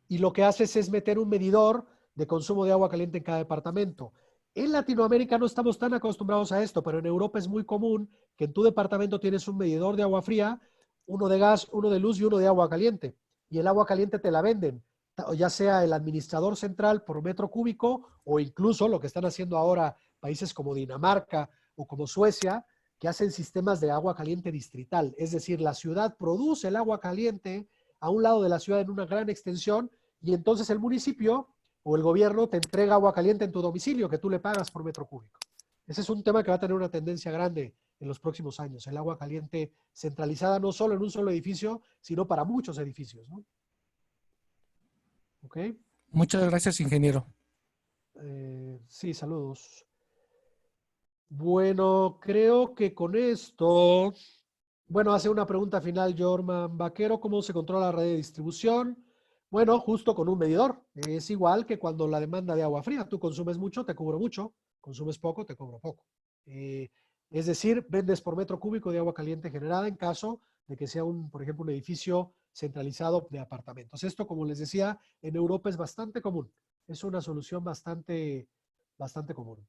y lo que haces es meter un medidor de consumo de agua caliente en cada departamento. En Latinoamérica no estamos tan acostumbrados a esto, pero en Europa es muy común que en tu departamento tienes un medidor de agua fría, uno de gas, uno de luz y uno de agua caliente. Y el agua caliente te la venden, ya sea el administrador central por metro cúbico o incluso lo que están haciendo ahora países como Dinamarca o como Suecia, que hacen sistemas de agua caliente distrital. Es decir, la ciudad produce el agua caliente a un lado de la ciudad en una gran extensión y entonces el municipio o el gobierno te entrega agua caliente en tu domicilio que tú le pagas por metro cúbico. Ese es un tema que va a tener una tendencia grande en los próximos años, el agua caliente centralizada no solo en un solo edificio, sino para muchos edificios, ¿no? ¿Ok? muchas gracias, ingeniero. Sí, saludos. Bueno, creo que con esto, bueno, hace una pregunta final Jorman Vaquero, ¿cómo se controla la red de distribución? Bueno, justo con un medidor. Es igual que cuando la demanda de agua fría. Tú consumes mucho, te cubro mucho. Consumes poco, te cobro poco. Es decir, vendes por metro cúbico de agua caliente generada en caso de que sea por ejemplo, un edificio centralizado de apartamentos. Esto, como les decía, en Europa es bastante común. Es una solución bastante común.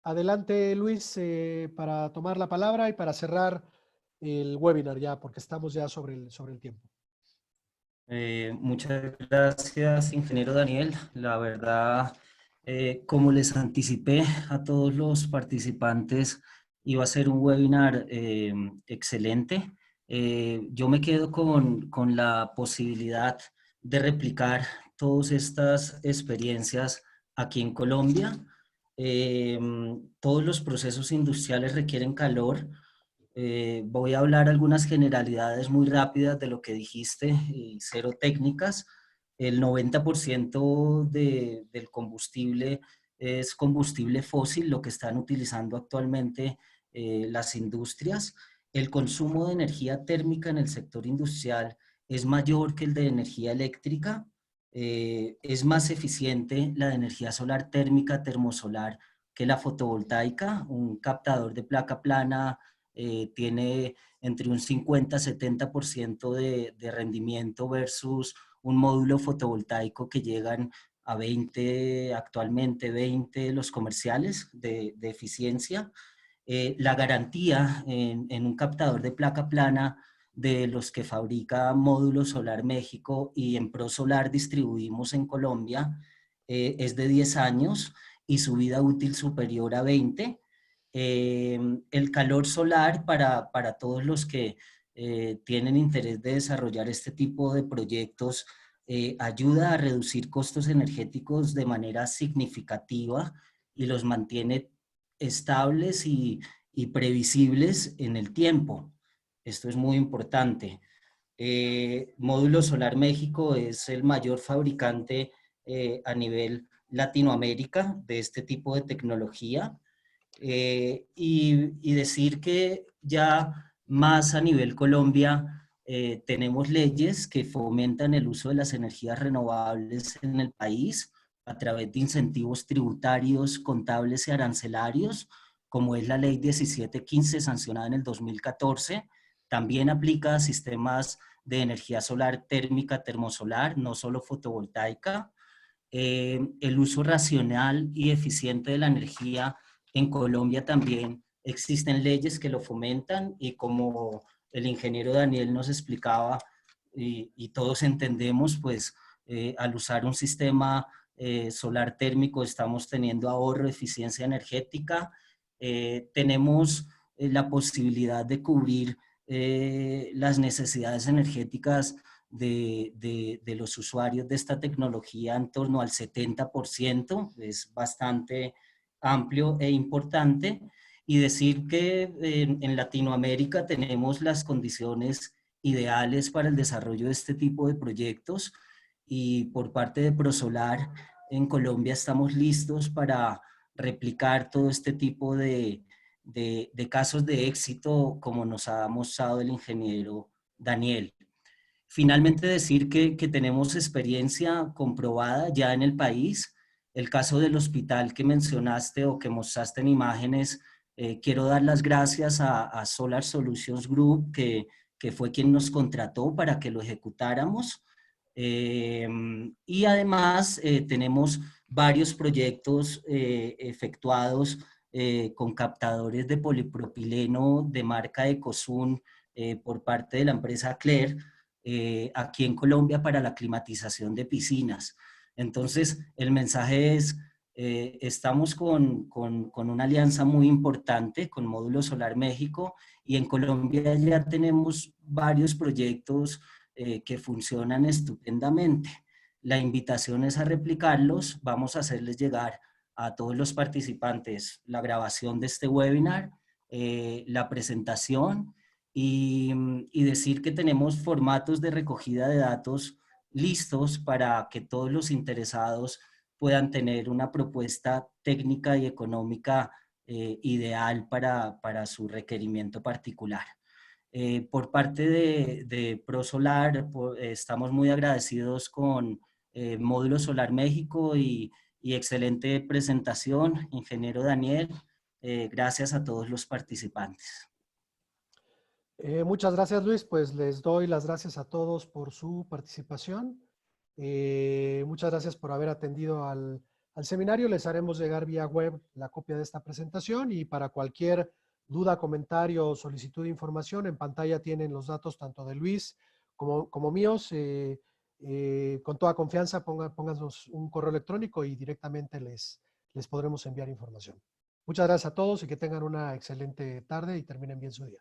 Adelante, Luis, para tomar la palabra y para cerrar el webinar ya, porque estamos ya sobre el tiempo. Muchas gracias, ingeniero Daniel. La verdad, como les anticipé a todos los participantes, iba a ser un webinar excelente. Yo me quedo con la posibilidad de replicar todas estas experiencias aquí en Colombia. Todos los procesos industriales requieren calor. Voy a hablar algunas generalidades muy rápidas de lo que dijiste, cero técnicas. El 90% del combustible es combustible fósil, lo que están utilizando actualmente las industrias. El consumo de energía térmica en el sector industrial es mayor que el de energía eléctrica. Es más eficiente la de energía solar térmica, termosolar, que la fotovoltaica. Un captador de placa plana tiene entre un 50-70% de rendimiento versus un módulo fotovoltaico que llegan a 20, actualmente 20 los comerciales de eficiencia. La garantía en un captador de placa plana de los que fabrica Módulo Solar México y en ProSolar distribuimos en Colombia es de 10 años y su vida útil superior a 20. El calor solar para todos los que tienen interés de desarrollar este tipo de proyectos ayuda a reducir costos energéticos de manera significativa y los mantiene estables y previsibles en el tiempo. Esto es muy importante. Módulo Solar México es el mayor fabricante a nivel Latinoamérica de este tipo de tecnología. Y decir que ya más a nivel Colombia tenemos leyes que fomentan el uso de las energías renovables en el país a través de incentivos tributarios, contables y arancelarios, como es la Ley 1715 sancionada en el 2014. También aplica a sistemas de energía solar térmica, termosolar, no solo fotovoltaica. El uso racional y eficiente de la energía en Colombia también existen leyes que lo fomentan, y como el ingeniero Daniel nos explicaba y todos entendemos, pues al usar un sistema solar térmico estamos teniendo ahorro, eficiencia energética, tenemos la posibilidad de cubrir las necesidades energéticas de los usuarios de esta tecnología en torno al 70%, es bastante amplio e importante. Y decir que en Latinoamérica tenemos las condiciones ideales para el desarrollo de este tipo de proyectos, y por parte de Prosolar en Colombia estamos listos para replicar todo este tipo de casos de éxito como nos ha mostrado el ingeniero Daniel. Finalmente decir que tenemos experiencia comprobada ya en el país. El caso del hospital que mencionaste o que mostraste en imágenes, quiero dar las gracias a Solar Solutions Group, que fue quien nos contrató para que lo ejecutáramos. Y además tenemos varios proyectos efectuados con captadores de polipropileno de marca Ecosun por parte de la empresa Clear, aquí en Colombia para la climatización de piscinas. Entonces, el mensaje es, estamos con una alianza muy importante con Módulo Solar México, y en Colombia ya tenemos varios proyectos que funcionan estupendamente. La invitación es a replicarlos. Vamos a hacerles llegar a todos los participantes la grabación de este webinar, la presentación, y decir que tenemos formatos de recogida de datos listos para que todos los interesados puedan tener una propuesta técnica y económica ideal para su requerimiento particular. Por parte de Prosolar, estamos muy agradecidos con Módulo Solar México y excelente presentación, ingeniero Daniel. Gracias a todos los participantes. Muchas gracias, Luis. Pues les doy las gracias a todos por su participación. Muchas gracias por haber atendido al seminario. Les haremos llegar vía web la copia de esta presentación, y para cualquier duda, comentario o solicitud de información, en pantalla tienen los datos tanto de Luis como míos. Con toda confianza pónganos un correo electrónico y directamente les podremos enviar información. Muchas gracias a todos y que tengan una excelente tarde y terminen bien su día.